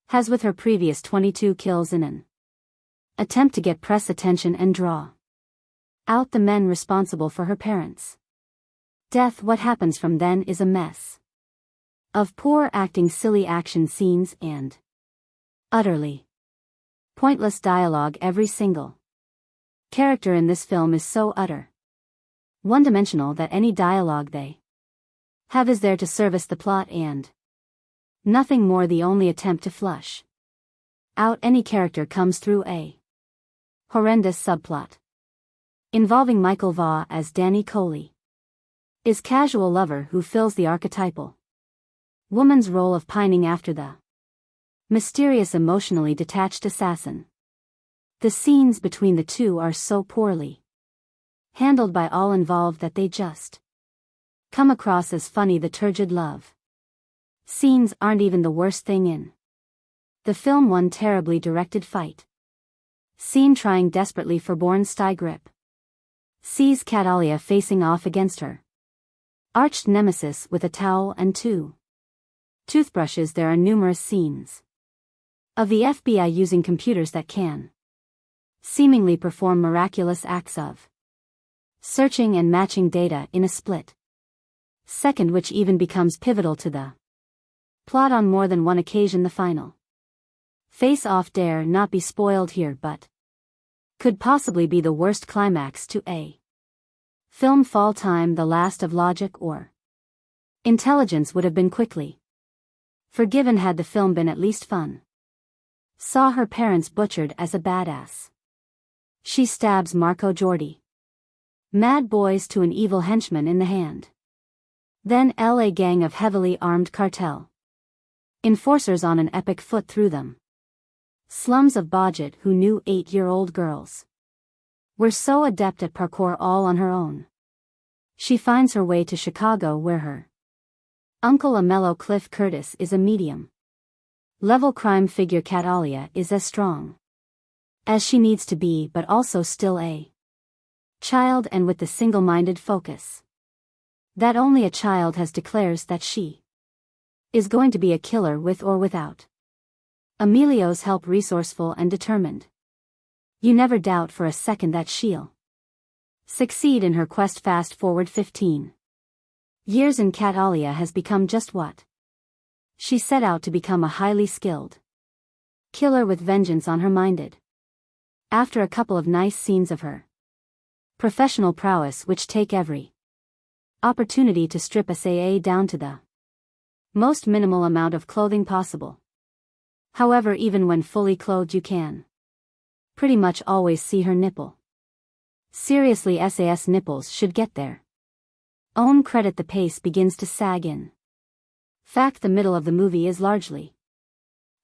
has with her previous 22 kills in an attempt to get press attention and draw out the men responsible for her parents' death. What happens from then is a mess of poor acting, silly action scenes, and utterly pointless dialogue. Every single character in this film is so utter one-dimensional that any dialogue they have is there to service the plot and nothing more. The only attempt to flush out any character comes through a horrendous subplot involving Michael Vaugh as Danny Coley, is casual lover who fills the archetypal woman's role of pining after the mysterious, emotionally detached assassin. The scenes between the two are so poorly handled by all involved that they just come across as funny. The turgid love scenes aren't even the worst thing in the film. One terribly directed fight scene, trying desperately for Born Stye grip, sees Catalia facing off against her arch nemesis with a towel and 2 toothbrushes. There are numerous scenes of the FBI using computers that can seemingly perform miraculous acts of searching and matching data in a split second, which even becomes pivotal to the plot on more than one occasion. The final face-off dare not be spoiled here, but could possibly be the worst climax to a film. Fall time, the last of logic or intelligence, would have been quickly forgiven had the film been at least fun. Saw her parents butchered as a badass. She stabs Marco Jordi, mad boys, to an evil henchman in the hand. Then LA gang of heavily armed cartel enforcers on an epic foot through them slums of Bajet, who knew 8-year-old girls were so adept at parkour all on her own. She finds her way to Chicago, where her uncle, a mellow Cliff Curtis, is a medium level crime figure. Catalia is as strong as she needs to be, but also still a child, and with the single-minded focus that only a child has, declares that she is going to be a killer with or without Emilio's help. Resourceful and determined, you never doubt for a second that she'll succeed in her quest. Fast forward 15 years and Catalia has become just what she set out to become, a highly skilled killer with vengeance on her minded. After a couple of nice scenes of her professional prowess, which take every opportunity to strip SAA down to the most minimal amount of clothing possible. However, even when fully clothed, you can pretty much always see her nipple. Seriously, SAS nipples should get their own credit. The pace begins to sag in fact. The middle of the movie is largely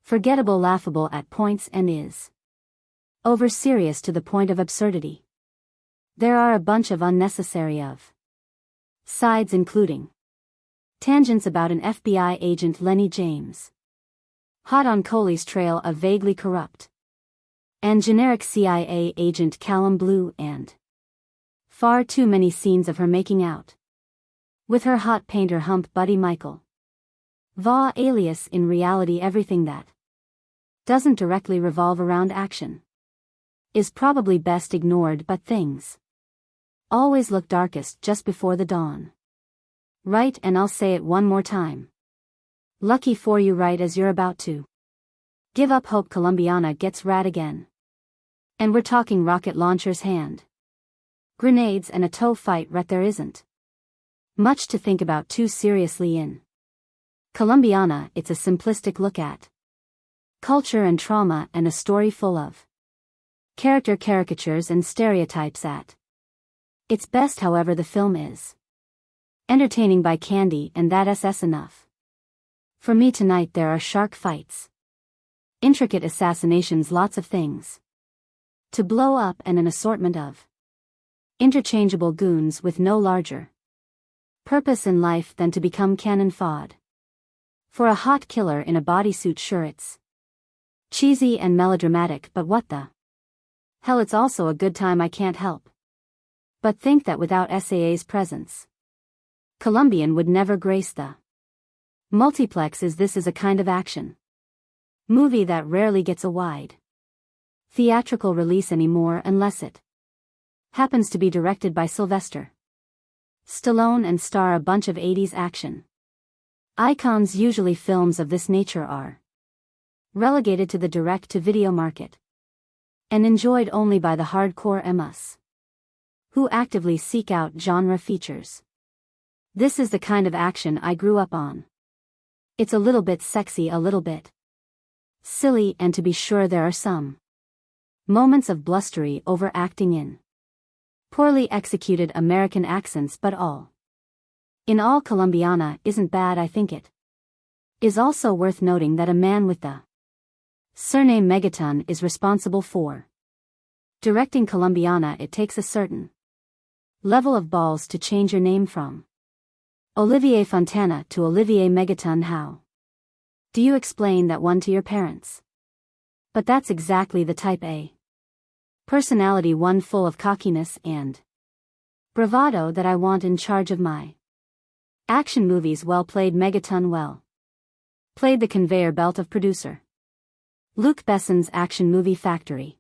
forgettable, laughable at points, and is over serious to the point of absurdity. There are a bunch of unnecessary sides, including tangents about an FBI agent, Lenny James, hot on Coley's trail, a vaguely corrupt and generic CIA agent, Callum Blue, and far too many scenes of her making out with her hot painter hump buddy Michael Vaugh, alias in reality everything that doesn't directly revolve around action is probably best ignored, but things always look darkest just before the dawn. Right, and I'll say it one more time. Lucky for you, right as you're about to give up hope, Colombiana gets rad again. And we're talking rocket launcher's hand. Grenades and a toe fight right there isn't much to think about too seriously in Colombiana. It's a simplistic look at culture and trauma and a story full of character caricatures and stereotypes at its best. However, the film is entertaining by candy, and that's enough. For me tonight there are shark fights, intricate assassinations, lots of things to blow up, and an assortment of interchangeable goons with no larger purpose in life than to become cannon fodder for a hot killer in a bodysuit. Sure, it's cheesy and melodramatic, but what the hell, it's also a good time. I can't help but think that without SAA's presence, Colombian would never grace the multiplex. This is a kind of action movie that rarely gets a wide theatrical release anymore, unless it happens to be directed by Sylvester Stallone and star a bunch of 80s action icons. Usually films of this nature are relegated to the direct-to-video market and enjoyed only by the hardcore MS who actively seek out genre features. This is the kind of action I grew up on. It's a little bit sexy, a little bit silly, and to be sure there are some moments of blustery overacting in poorly executed American accents, but all in all, Colombiana isn't bad. I think it is also worth noting that a man with the surname Megaton is responsible for directing Colombiana. It takes a certain level of balls to change your name from Olivier Fontana to Olivier Megaton. How do you explain that one to your parents? But that's exactly the type A personality, one full of cockiness and bravado, that I want in charge of my action movies. Well played, Megaton. Well played. The conveyor belt of producer Luc Besson's action movie factory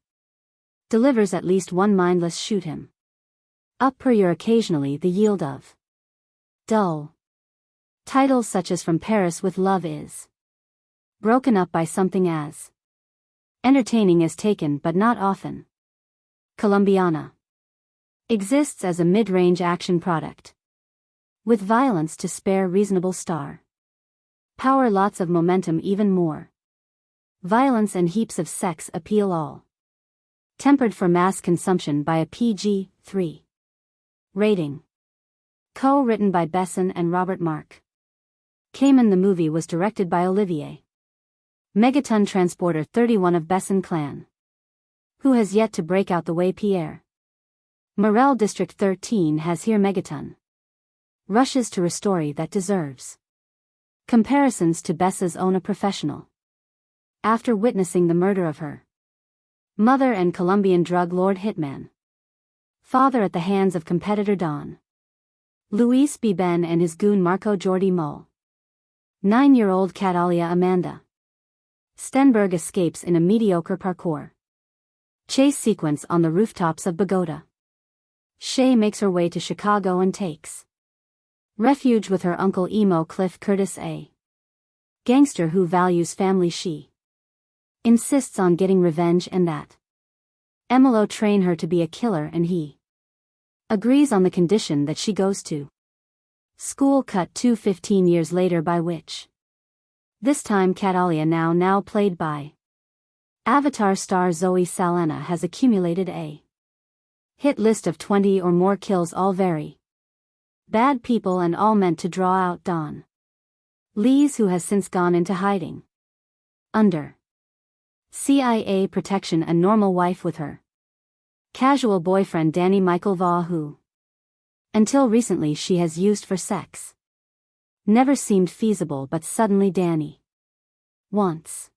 delivers at least one mindless shoot him up per year, occasionally the yield of dull titles such as From Paris with Love is broken up by something as entertaining as Taken, but not often. Colombiana exists as a mid-range action product with violence to spare, reasonable star power, lots of momentum, even more violence, and heaps of sex appeal, all tempered for mass consumption by a PG-13 rating. Co-written by Besson and Robert Mark Kamen, the movie was directed by Olivier Megaton Transporter 31 of Besson clan, who has yet to break out the way Pierre Morel District 13 has here. Megaton rushes to restore that deserves comparisons to Bessa's own, a professional, after witnessing the murder of her mother and Colombian drug lord hitman father at the hands of competitor Don Luis Biben and his goon Marco Jordi Mole. 9-year-old Catalia Amanda Stenberg escapes in a mediocre parkour chase sequence on the rooftops of Bogota. Shay makes her way to Chicago and takes refuge with her uncle emo Cliff Curtis, a gangster who values family. She insists on getting revenge and that Emilo train her to be a killer, and he agrees on the condition that she goes to school. Cut to 15 years later, by which this time Catalia, now played by Avatar star Zoe Saldana, has accumulated a hit list of 20 or more kills, all very bad people and all meant to draw out Don Lees, who has since gone into hiding under CIA protection, a normal wife with her casual boyfriend Danny Michael Vaugh, who until recently she has used for sex. Never seemed feasible, but suddenly Danny wants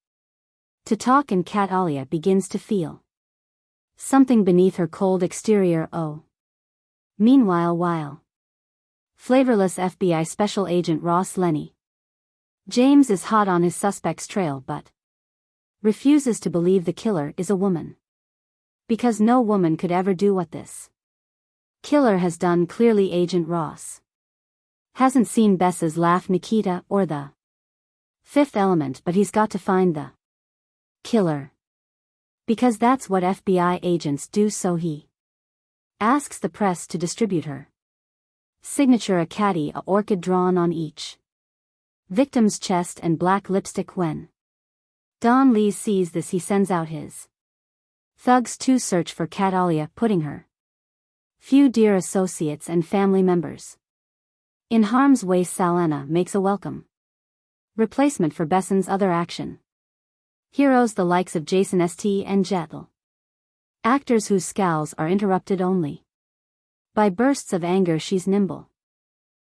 to talk, and Catalia begins to feel something beneath her cold exterior. Oh. Meanwhile, while flavorless FBI Special Agent Ross Lenny James is hot on his suspect's trail, but refuses to believe the killer is a woman, because no woman could ever do what this killer has done. Clearly Agent Ross hasn't seen Bessa's laugh, Nikita, or The Fifth Element, but he's got to find the killer, because that's what FBI agents do. So he Asks the press to distribute her signature, a caddy, a orchid drawn on each victim's chest and black lipstick. When Don Lee sees this, he sends out his thugs to search for Cat Alia, putting her few dear associates and family members in harm's way. Saldana makes a welcome replacement for Besson's other action heroes, the likes of Jason St and Jekyll, actors whose scowls are interrupted only by bursts of anger. She's nimble,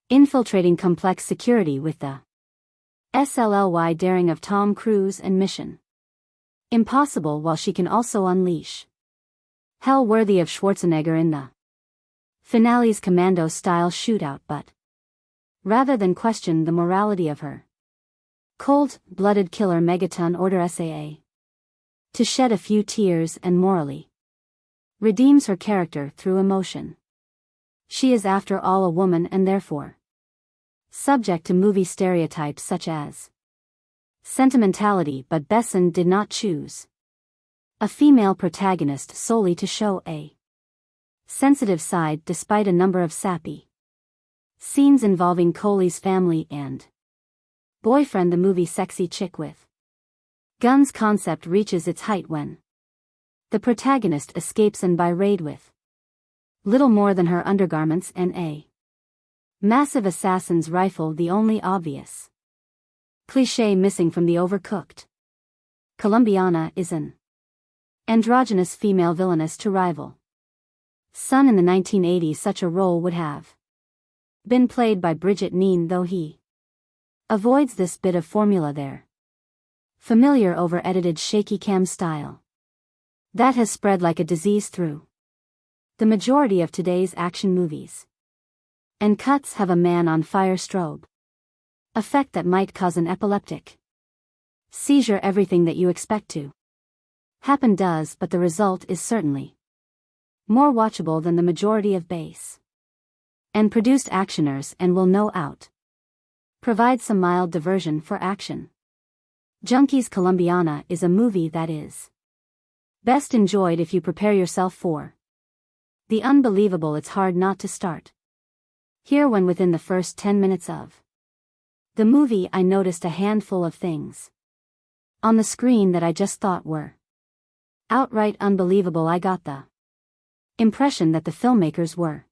infiltrating complex security with the sly daring of Tom Cruise and Mission Impossible, while she can also unleash hell worthy of Schwarzenegger in the finale's commando-style shootout. But rather than question the morality of her cold-blooded killer, Megaton orders SAA to shed a few tears and morally redeems her character through emotion. She is after all a woman and therefore subject to movie stereotypes such as sentimentality, but Besson did not choose a female protagonist solely to show a sensitive side, despite a number of sappy scenes involving Coley's family and boyfriend. The movie Sexy Chick with Guns concept reaches its height when the protagonist escapes and by raid with little more than her undergarments and a massive assassin's rifle, the only obvious cliché missing from the overcooked Colombiana is an androgynous female villainess to rival Sun in the 1980s. Such a role would have been played by Bridget Neen, though he avoids this bit of formula there. Familiar over-edited shaky cam style that has spread like a disease through the majority of today's action movies. And cuts have a man-on-fire strobe effect that might cause an epileptic seizure. Everything that you expect to happen does, but the result is certainly more watchable than the majority of base and produced actioners, and will no out provide some mild diversion for action junkies. Colombiana is a movie that is best enjoyed if you prepare yourself for the unbelievable. It's hard not to start here when within the first 10 minutes of the movie I noticed a handful of things on the screen that I just thought were outright unbelievable. I got the impression that the filmmakers were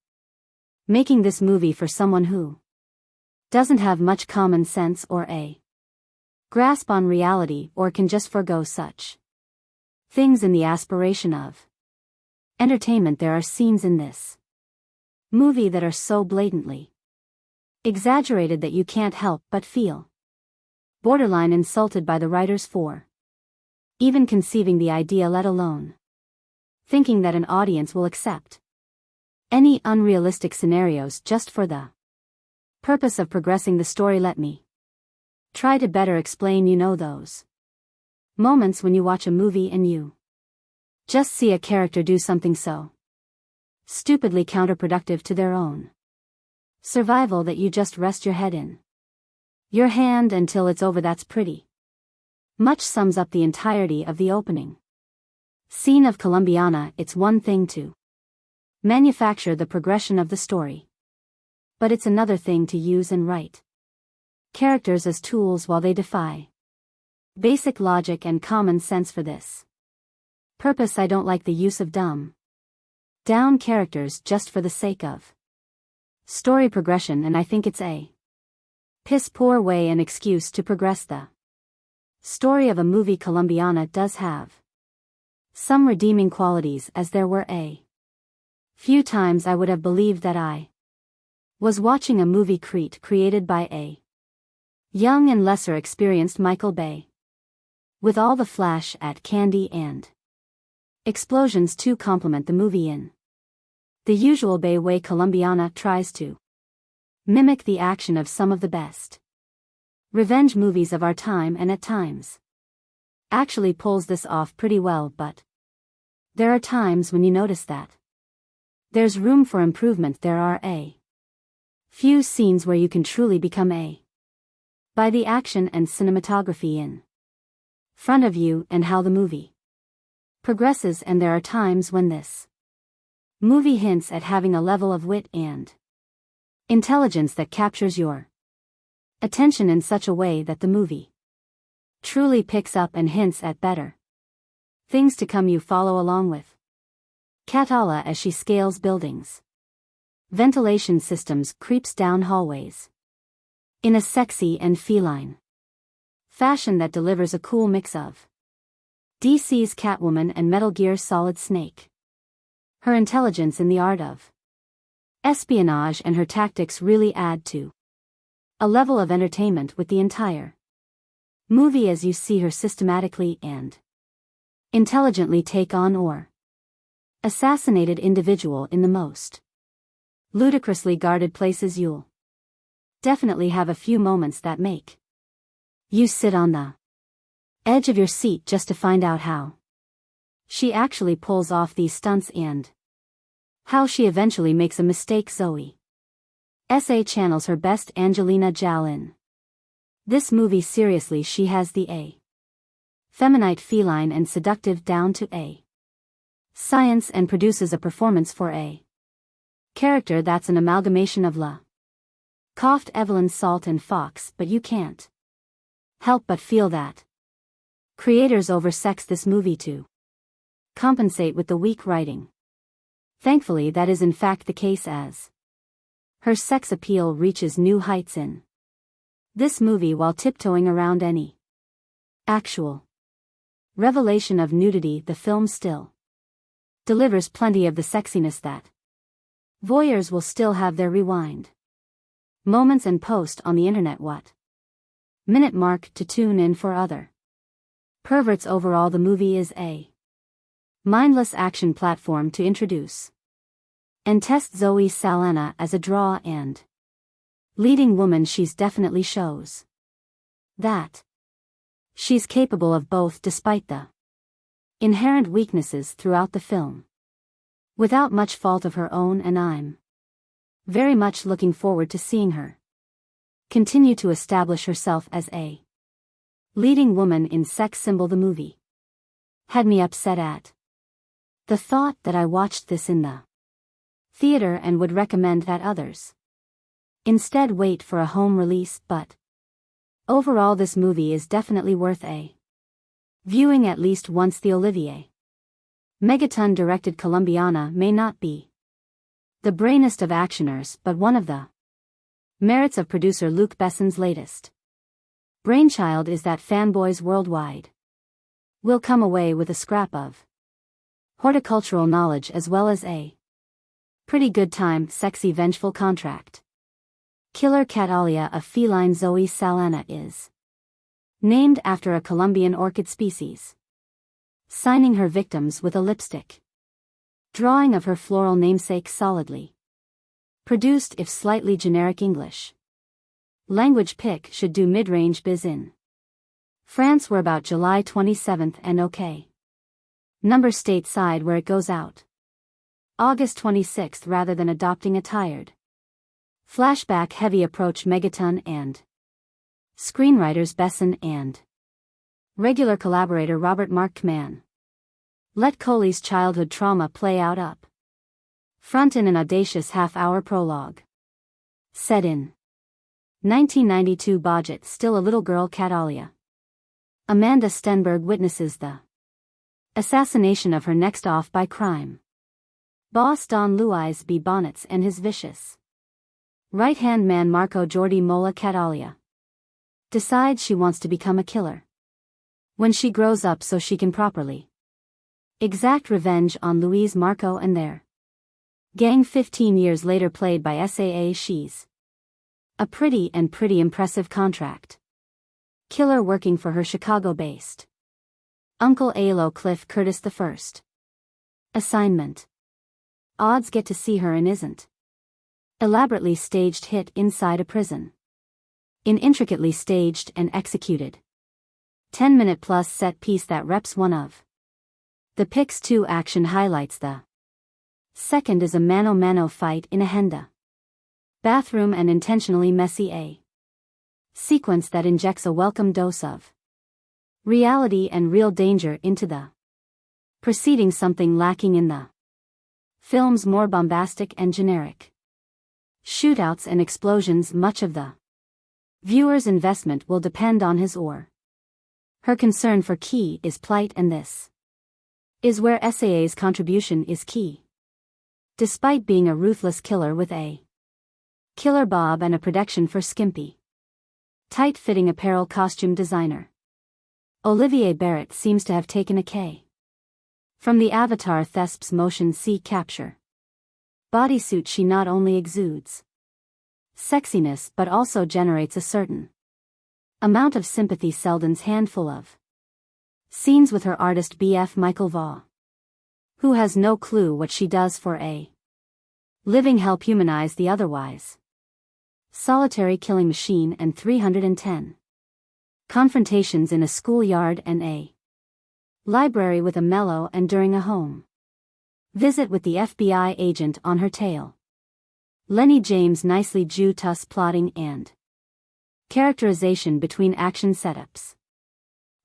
making this movie for someone who doesn't have much common sense or a grasp on reality, or can just forgo such things in the aspiration of entertainment. There are scenes in this movie that are so blatantly exaggerated that you can't help but feel borderline insulted by the writers for even conceiving the idea, let alone thinking that an audience will accept any unrealistic scenarios just for the purpose of progressing the story. Let me try to better explain. You know those moments when you watch a movie and you just see a character do something so stupidly counterproductive to their own survival that you just rest your head in your hand until it's over. That's pretty much sums up the entirety of the opening scene of Colombiana. It's one thing to manufacture the progression of the story, but it's another thing to use and write characters as tools while they defy basic logic and common sense. For this purpose, I don't like the use of dumb down characters just for the sake of story progression, and I think it's a piss poor way and excuse to progress the story of a movie. Colombiana does have some redeeming qualities, as there were a few times I would have believed that I was watching a movie created by a young and lesser experienced Michael Bay, with all the flash at candy and explosions to complement the movie in the usual Bay way. Colombiana tries to mimic the action of some of the best revenge movies of our time, and at times actually pulls this off pretty well, but there are times when you notice that there's room for improvement. There are a few scenes where you can truly become a by the action and cinematography in front of you and how the movie progresses, and there are times when this Movie hints at having a level of wit and intelligence that captures your attention in such a way that the movie truly picks up and hints at better things to come. You follow along with Catalia as she scales buildings, ventilation systems, creeps down hallways in a sexy and feline fashion that delivers a cool mix of DC's Catwoman and Metal Gear Solid Snake. Her intelligence in the art of espionage and her tactics really add to a level of entertainment with the entire movie as you see her systematically and intelligently take on or assassinated individual in the most ludicrously guarded places. You'll definitely have a few moments that make you sit on the edge of your seat just to find out how she actually pulls off these stunts and how she eventually makes a mistake. Zoe S.A. channels her best Angelina Jolie. This movie seriously, she has the feminine, feline and seductive down to a science and produces a performance for a character that's an amalgamation of La Coughed, Evelyn, Salt and Fox, but you can't help but feel that creators oversex this movie to compensate with the weak writing. Thankfully that is in fact the case, as her sex appeal reaches new heights in this movie while tiptoeing around any actual revelation of nudity. The film still delivers plenty of the sexiness that voyeurs will still have their rewind moments and post on the internet what minute mark to tune in for other perverts. Overall the movie is a mindless action platform to introduce and test Zoe Saldana as a draw and leading woman. She's definitely shows that she's capable of both despite the inherent weaknesses throughout the film, without much fault of her own, and I'm very much looking forward to seeing her continue to establish herself as a leading woman in Sex Symbol. The movie had me upset at the thought that I watched this in the theater and would recommend that others instead wait for a home release, but overall this movie is definitely worth a viewing at least once. The Olivier Megaton directed Colombiana may not be the brainiest of actioners, but one of the merits of producer Luc Besson's latest brainchild is that fanboys worldwide will come away with a scrap of horticultural knowledge as well as a pretty good time. Sexy vengeful contract killer Catalia, a feline. Zoe Saldana is named after a Colombian orchid species, signing her victims with a lipstick drawing of her floral namesake. Solidly produced, if slightly generic English language pick should do mid-range biz in France. We're about July 27th and OK number stateside where it goes out August 26th rather than adopting a tired flashback heavy approach. Megaton and screenwriters Besson and regular collaborator Robert Mark Kman let Coley's childhood trauma play out up front in an audacious half-hour prologue set in 1992. Budget still a little girl. Catalia Amanda Stenberg witnesses the assassination of her next off by crime boss Don Luis B. Bonnets and his vicious right-hand man Marco Jordi Mola. Catalia decides she wants to become a killer when she grows up so she can properly exact revenge on Luis, Marco and their gang. 15 years later, played by SAA, she's a pretty impressive contract killer working for her Chicago-based uncle Alo Cliff Curtis. The first assignment odds get to see her in isn't elaborately staged hit inside a prison in intricately staged and executed 10-minute plus set piece that reps one of the Pix 2 action highlights. The second is a mano-mano fight in a Henda bathroom, and intentionally messy a sequence that injects a welcome dose of reality and real danger into the proceeding, something lacking in the Films more bombastic and generic. Shootouts and explosions. Much of the viewer's investment will depend on his or her concern for key is plight, and this is where SAA's contribution is key. Despite being a ruthless killer with a killer bob and a predilection for skimpy, tight-fitting apparel, costume designer Olivier Barrett seems to have taken a K from the Avatar Thesp's motion sea capture bodysuit. She not only exudes sexiness but also generates a certain amount of sympathy. Selden's handful of scenes with her artist BF Michael Vaugh, who has no clue what she does for a living, help humanize the otherwise solitary killing machine, and 310 confrontations in a schoolyard and a library with a mellow and during a home visit with the FBI agent on her tail. Lenny James nicely Jew-tuss plotting and characterization between action setups.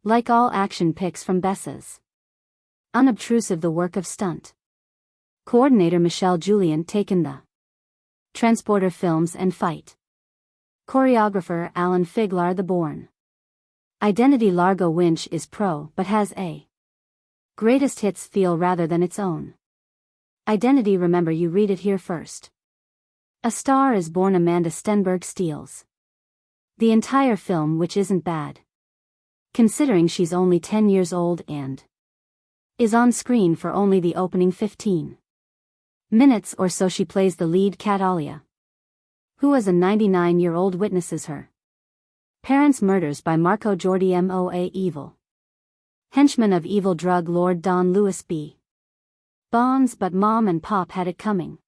Like all action pics from Bessa's unobtrusive the work of stunt coordinator Michelle Julian, taken the transporter films and fight choreographer Alan Figlar. The Bourne Identity Largo Winch is pro but has a greatest hits feel rather than its own identity. Remember, you read it here first. A Star is Born. Amanda Stenberg steals the entire film, which isn't bad considering she's only 10 years old and is on screen for only the opening 15 minutes or so. She plays the lead, Cat Alia, who as a 99-year-old witnesses her parents' murders by Marco Jordi Moa, evil henchman of evil drug lord Don Louis B. Bonds. But Mom and Pop had it coming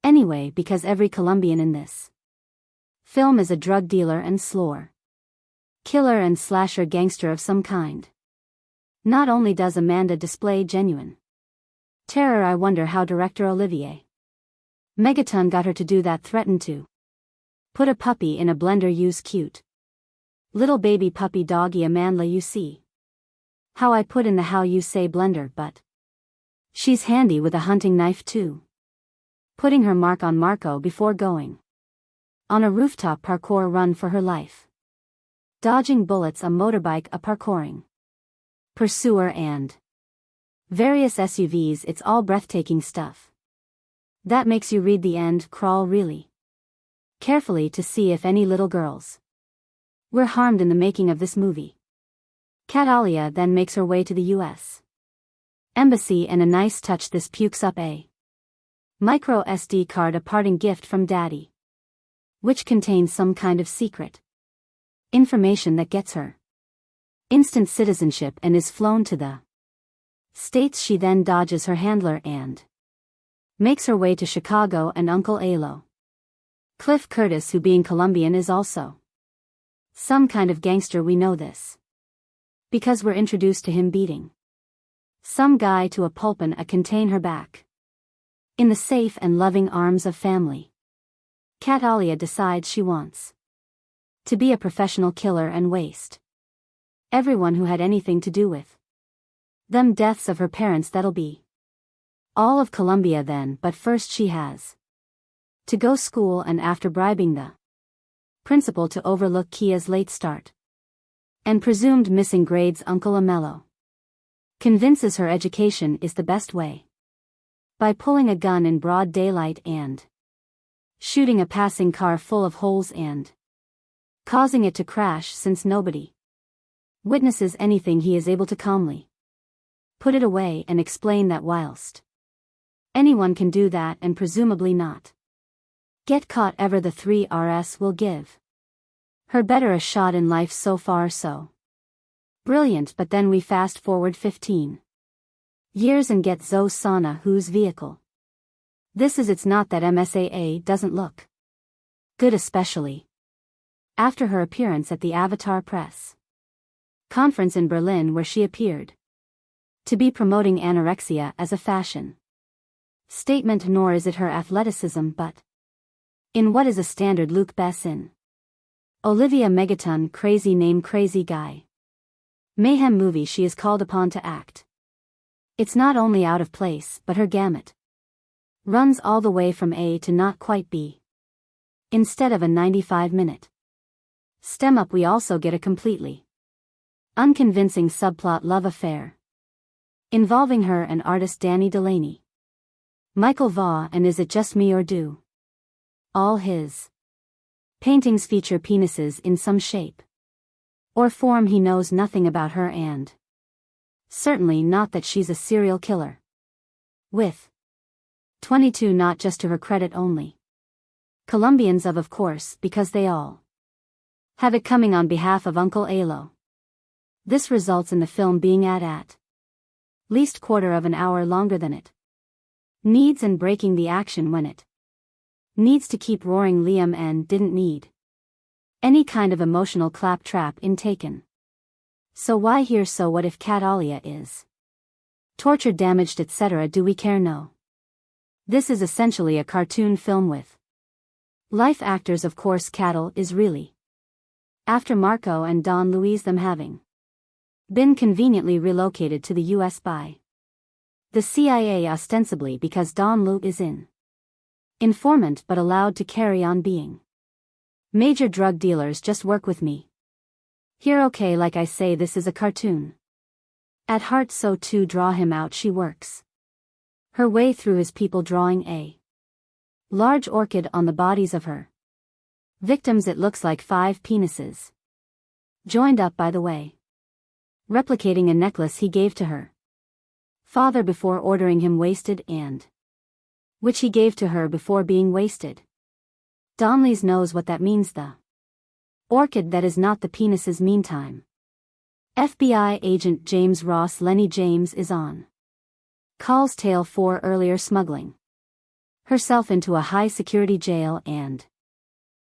anyway, because every Colombian in this film is a drug dealer and slore killer and slasher gangster of some kind. Not only does Amanda display genuine terror, I wonder how director Olivier Megaton got her to do that. Threatened to put a puppy in a blender, use cute little baby puppy doggy Amanda. You see how I put in the how you say blender, but she's handy with a hunting knife too. Putting her mark on Marco before going on a rooftop parkour run for her life. Dodging bullets, a motorbike, a parkouring pursuer, and various SUVs. It's all breathtaking stuff that makes you read the end crawl really carefully to see if any little girls were harmed in the making of this movie. Cat Alia then makes her way to the U.S. Embassy, and a nice touch, this pukes up a micro SD card, a parting gift from Daddy, which contains some kind of secret information that gets her instant citizenship and is flown to the States. She then dodges her handler and makes her way to Chicago and Uncle Alo Cliff Curtis, who being Colombian is also some kind of gangster. We know this because we're introduced to him beating some guy to a pulp and contain her back in the safe and loving arms of family. Cat Alia decides she wants to be a professional killer and waste everyone who had anything to do with them deaths of her parents. That'll be all of Colombia then, but first she has to go school, and after bribing the principal to overlook Kia's late start and presumed missing grades, Uncle Amelo convinces her education is the best way by pulling a gun in broad daylight and shooting a passing car full of holes and causing it to crash. Since nobody witnesses anything, he is able to calmly put it away and explain that whilst anyone can do that and presumably not get caught ever, the 3RS will give her better a shot in life. So far so brilliant, but then we fast forward 15 years and get Zoe Saldana, whose vehicle this is. It's not that MSAA doesn't look good, especially after her appearance at the Avatar press conference in Berlin, where she appeared to be promoting anorexia as a fashion statement. Nor is it her athleticism, but in what is a standard Luc Besson Olivia Megaton crazy name crazy guy mayhem movie she is called upon to act. It's not only out of place, but her gamut Runs all the way from A to not quite B. Instead of a 95-minute stem up, we also get a completely unconvincing subplot love affair involving her and artist Danny Delaney. Michael Vaugh, and is it just me or do all his paintings feature penises in some shape or form? He knows nothing about her, and certainly not that she's a serial killer. With 22 not just to her credit only. Colombians of course, because they all have it coming on behalf of Uncle Alo. This results in the film being at least quarter of an hour longer than it needs, and breaking the action when it needs to keep roaring Liam, and didn't need any kind of emotional claptrap in Taken. So why here? So what if Cat Alia is tortured, damaged, etc.? Do we care? No. This is essentially a cartoon film with life actors. Of course, Cattle is really after Marco and Don Luis, them having been conveniently relocated to the US by the CIA, ostensibly because Don Lu is an informant but allowed to carry on being major drug dealers. Just work with me here, okay? Like I say, this is a cartoon at heart, so to draw him out, she works her way through his people, drawing a large orchid on the bodies of her victims. It looks like 5 penises joined up, by the way, replicating a necklace he gave to her father before ordering him wasted, and which he gave to her before being wasted. Donleys knows what that means. The orchid that is not the penises. Meantime, FBI agent James Ross Lenny James is on call's tail for earlier smuggling herself into a high-security jail and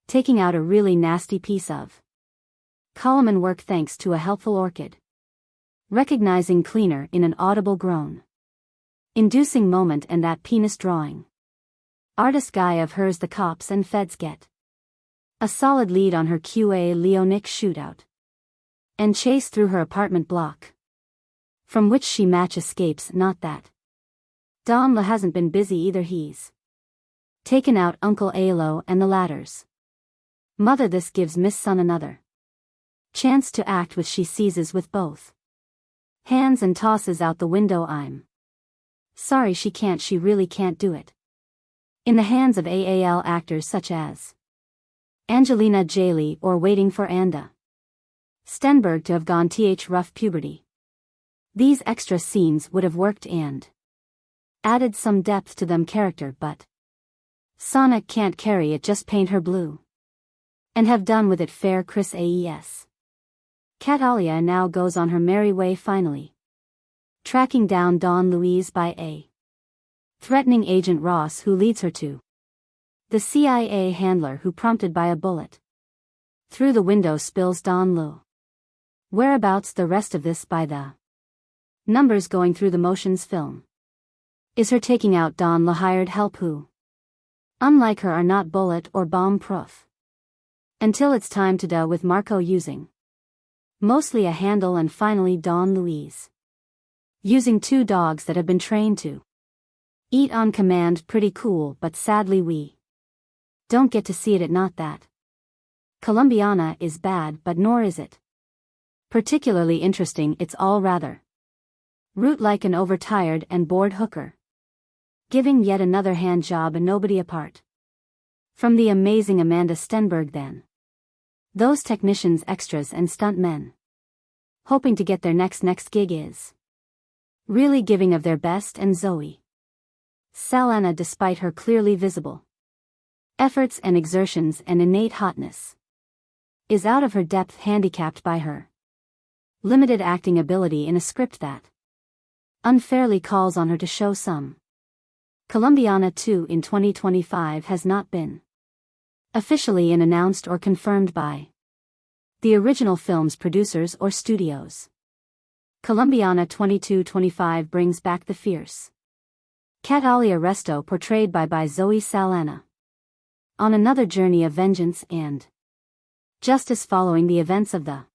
taking out a really nasty piece of Coleman work thanks to a helpful orchid. Recognizing cleaner in an audible groan inducing moment, and that penis drawing artist guy of hers. The cops and feds get a solid lead on her QA Leonic shootout and chase through her apartment block, from which she match escapes. Not that Don La hasn't been busy either. He's taken out Uncle Alo and the latter's mother. This gives Miss Sun another chance to act, which she seizes with both hands and tosses out the window. I'm sorry, she can't, she really can't do it in the hands of AAL actors such as Angelina Jolie or waiting for Anda Stenberg to have gone rough puberty. These extra scenes would have worked and added some depth to them character, but Sonic can't carry it. Just paint her blue and have done with it. Fair. Chris AES. Cat Alia now goes on her merry way, finally tracking down Don Luis by a threatening agent Ross, who leads her to the CIA handler, who, prompted by a bullet through the window, spills Don Lu whereabouts. The rest of this by the numbers, going through the motions film, is her taking out Don La hired help who, unlike her, are not bullet or bomb proof, until it's time to do with Marco using mostly a handle, and finally Don Luis using 2 dogs that have been trained to eat on command. Pretty cool, but sadly we don't get to see it. Not that Colombiana is bad, but nor is it particularly interesting. It's all rather root like an overtired and bored hooker giving yet another hand job, and nobody apart from the amazing Amanda Stenberg, then those technicians, extras and stunt men hoping to get their next gig is really giving of their best. And Zoe Saldana, despite her clearly visible efforts and exertions and innate hotness, is out of her depth, handicapped by her limited acting ability in a script that unfairly calls on her to show some. Colombiana 2 in 2025 has not been officially announced or confirmed by the original film's producers or studios. Colombiana 2225 brings back the fierce Cat Alia Resto, portrayed by Zoe Saldana, on another journey of vengeance and justice following the events of the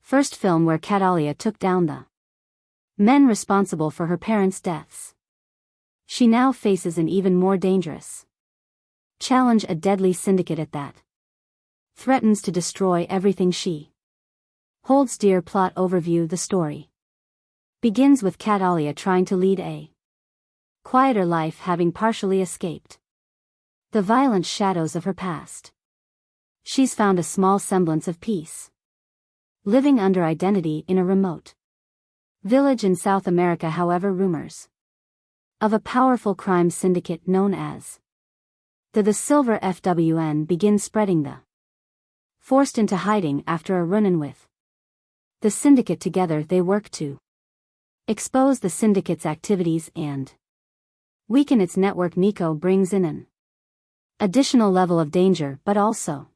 first film, where Cat Alia took down the men responsible for her parents' deaths. She now faces an even more dangerous challenge, a deadly syndicate at that. Threatens to destroy everything she holds dear. Plot overview. The story begins with Catalia trying to lead a quieter life, having partially escaped the violent shadows of her past. She's found a small semblance of peace, living under identity in a remote village in South America. However, rumors of a powerful crime syndicate known as the Silver FWN begin spreading. The forced into hiding after a run-in with the syndicate. Together they work to expose the syndicate's activities and weaken its network. Nico brings in an additional level of danger, but also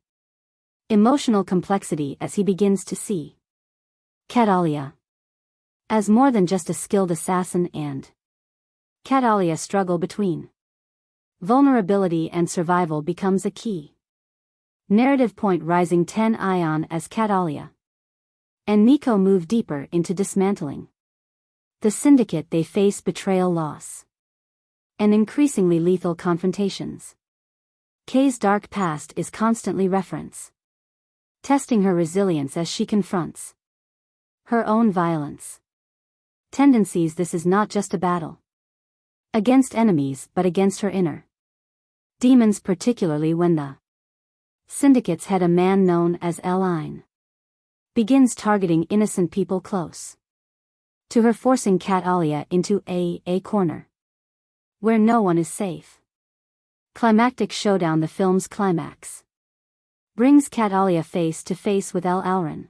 emotional complexity, as he begins to see Catalia as more than just a skilled assassin, and Catalia struggle between vulnerability and survival becomes a key narrative point. Rising 10 Ion as Catalia and Nico move deeper into dismantling the syndicate. They face betrayal, loss, and increasingly lethal confrontations. Kay's dark past is constantly referenced, testing her resilience as she confronts her own violence tendencies. This is not just a battle against enemies, but against her inner demons, particularly when the syndicate's head, a man known as Line, begins targeting innocent people close to her, forcing Catalia into a corner where no one is safe. Climactic showdown. The film's climax brings Catalia face to face with Alren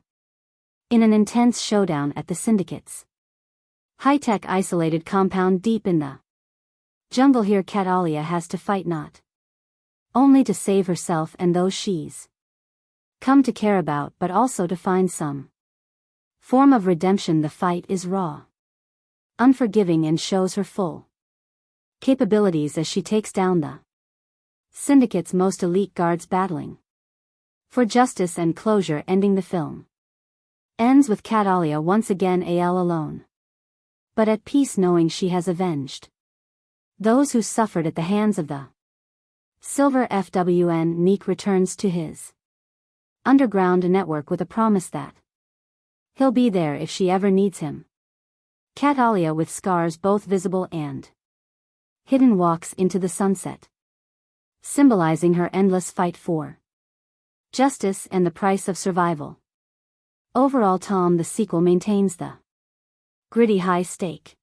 in an intense showdown at the syndicate's high-tech isolated compound deep in the jungle. Here Catalia has to fight not only to save herself and those she's come to care about, but also to find some form of redemption. The fight is raw, unforgiving, and shows her full capabilities as she takes down the syndicate's most elite guards, battling for justice and closure. Ending. The film ends with Catalia once again alone, but at peace, knowing she has avenged those who suffered at the hands of the Silver FWN. Nick returns to his underground network with a promise that he'll be there if she ever needs him. Catalia, with scars both visible and hidden, walks into the sunset, symbolizing her endless fight for justice and the price of survival. Overall, Tom, the sequel maintains the gritty, high-stake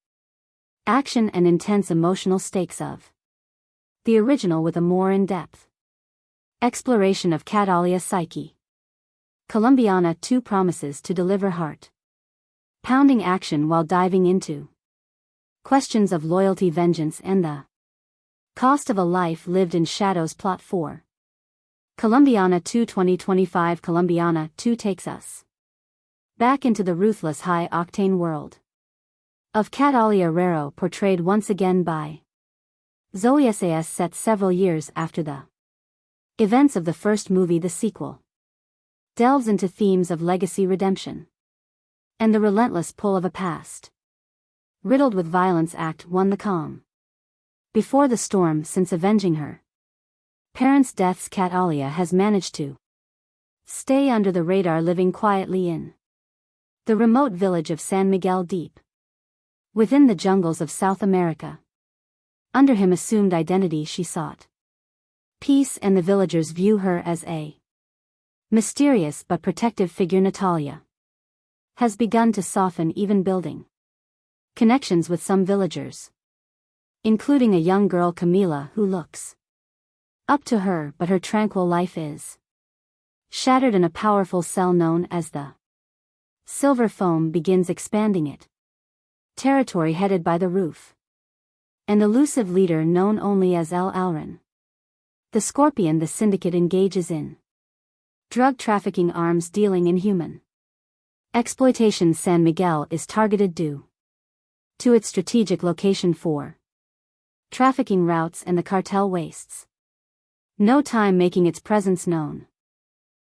action and intense emotional stakes of the original, with a more in-depth exploration of Catalia's psyche. Colombiana 2 promises to deliver heart-pounding action while diving into questions of loyalty, vengeance, and the cost of a life lived in shadows. Plot 4. Colombiana 2 2025. Colombiana 2 takes us back into the ruthless, high-octane world of Catalia Rero, portrayed once again by Zoe Saldana. Set several years after the events of the first movie, the sequel delves into themes of legacy, redemption, and the relentless pull of a past riddled with violence. Act 1. The calm before the storm. Since avenging her parents' deaths, Catalia has managed to stay under the radar, living quietly in the remote village of San Miguel, deep within the jungles of South America. Under him assumed identity, she sought peace, and the villagers view her as a mysterious but protective figure. Natalia has begun to soften, even building connections with some villagers, including a young girl, Camila, who looks up to her, but her tranquil life is shattered, and a powerful cell known as the Silver Foam begins expanding it territory, headed by the Roof, an elusive leader known only as Alren. The Scorpion. The syndicate engages in drug trafficking, arms dealing, and human exploitation. San Miguel is targeted due to its strategic location for trafficking routes, and the cartel wastes no time making its presence known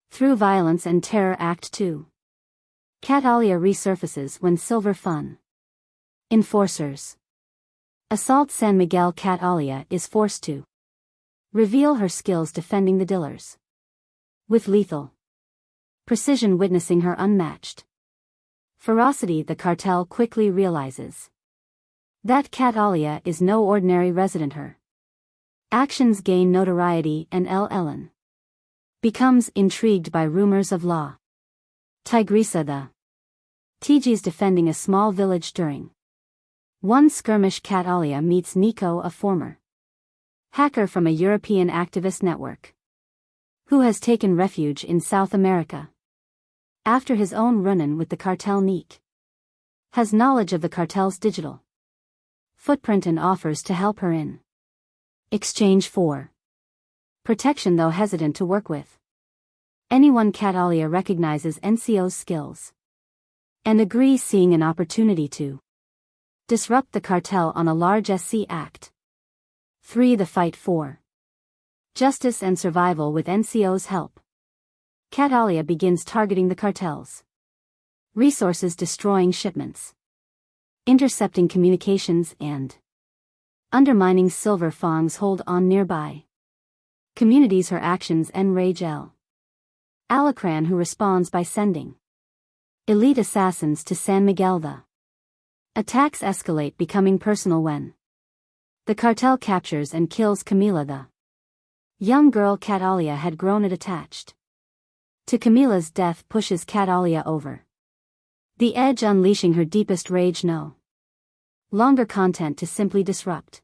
through violence and terror. Act 2. Catalia resurfaces when Silver Fun enforcers assault San Miguel. Catalia is forced to reveal her skills defending the dealers with lethal precision, witnessing her unmatched ferocity. The cartel quickly realizes that Catalia is no ordinary resident. Her actions gain notoriety, and Ellen becomes intrigued by rumors of law. Tigresa the TG's defending a small village during one skirmish. Catalia meets Nico, a former hacker from a European activist network who has taken refuge in South America after his own run-in with the cartel. Nico has knowledge of the cartel's digital footprint and offers to help her in exchange for protection, though hesitant to work with anyone. Catalia recognizes NCO's skills and agrees, seeing an opportunity to disrupt the cartel on a large SC Act 3. The fight for justice and survival. With NCO's help, Catalia begins targeting the cartel's resources, destroying shipments, intercepting communications, and undermining Silver Fang's hold on nearby communities. Her actions enrage Alacran, who responds by sending elite assassins to San Miguel. The attacks escalate, becoming personal when the cartel captures and kills Camila, the young girl Catalia had grown attached to. Camila's death pushes Catalia over the edge, unleashing her deepest rage, no longer content to simply disrupt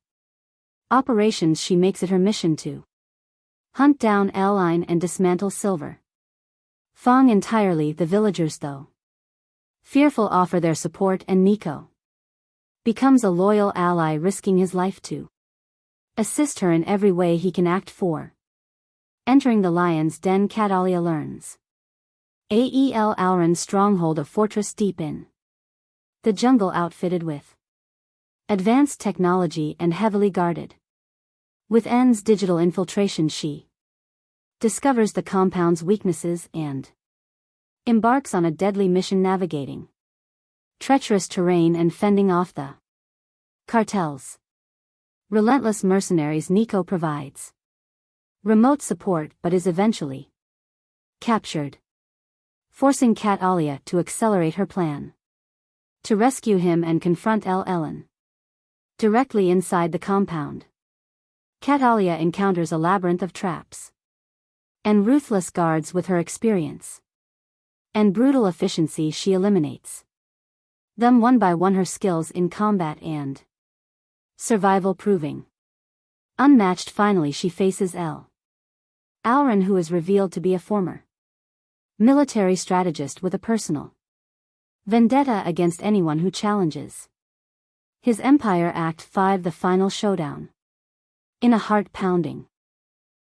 operations. She makes it her mission to hunt down Line and dismantle Silver Fang entirely. The villagers, though fearful, offer their support, and Nico becomes a loyal ally, risking his life to assist her in every way he can. Act 4. Entering the Lion's Den. Catalia learns Ael Alran's stronghold, a fortress deep in the jungle outfitted with advanced technology and heavily guarded. With N's digital infiltration, she discovers the compound's weaknesses and embarks on a deadly mission, navigating treacherous terrain and fending off the cartel's relentless mercenaries. Nico provides remote support but is eventually captured, forcing Catalia to accelerate her plan to rescue him and confront Ellen directly inside the compound. Catalia encounters a labyrinth of traps and ruthless guards. With her experience and brutal efficiency, she eliminates them one by one, her skills in combat and survival proving unmatched. Finally, she faces Alran, who is revealed to be a former military strategist with a personal vendetta against anyone who challenges his empire. Act 5. The final showdown. In a heart-pounding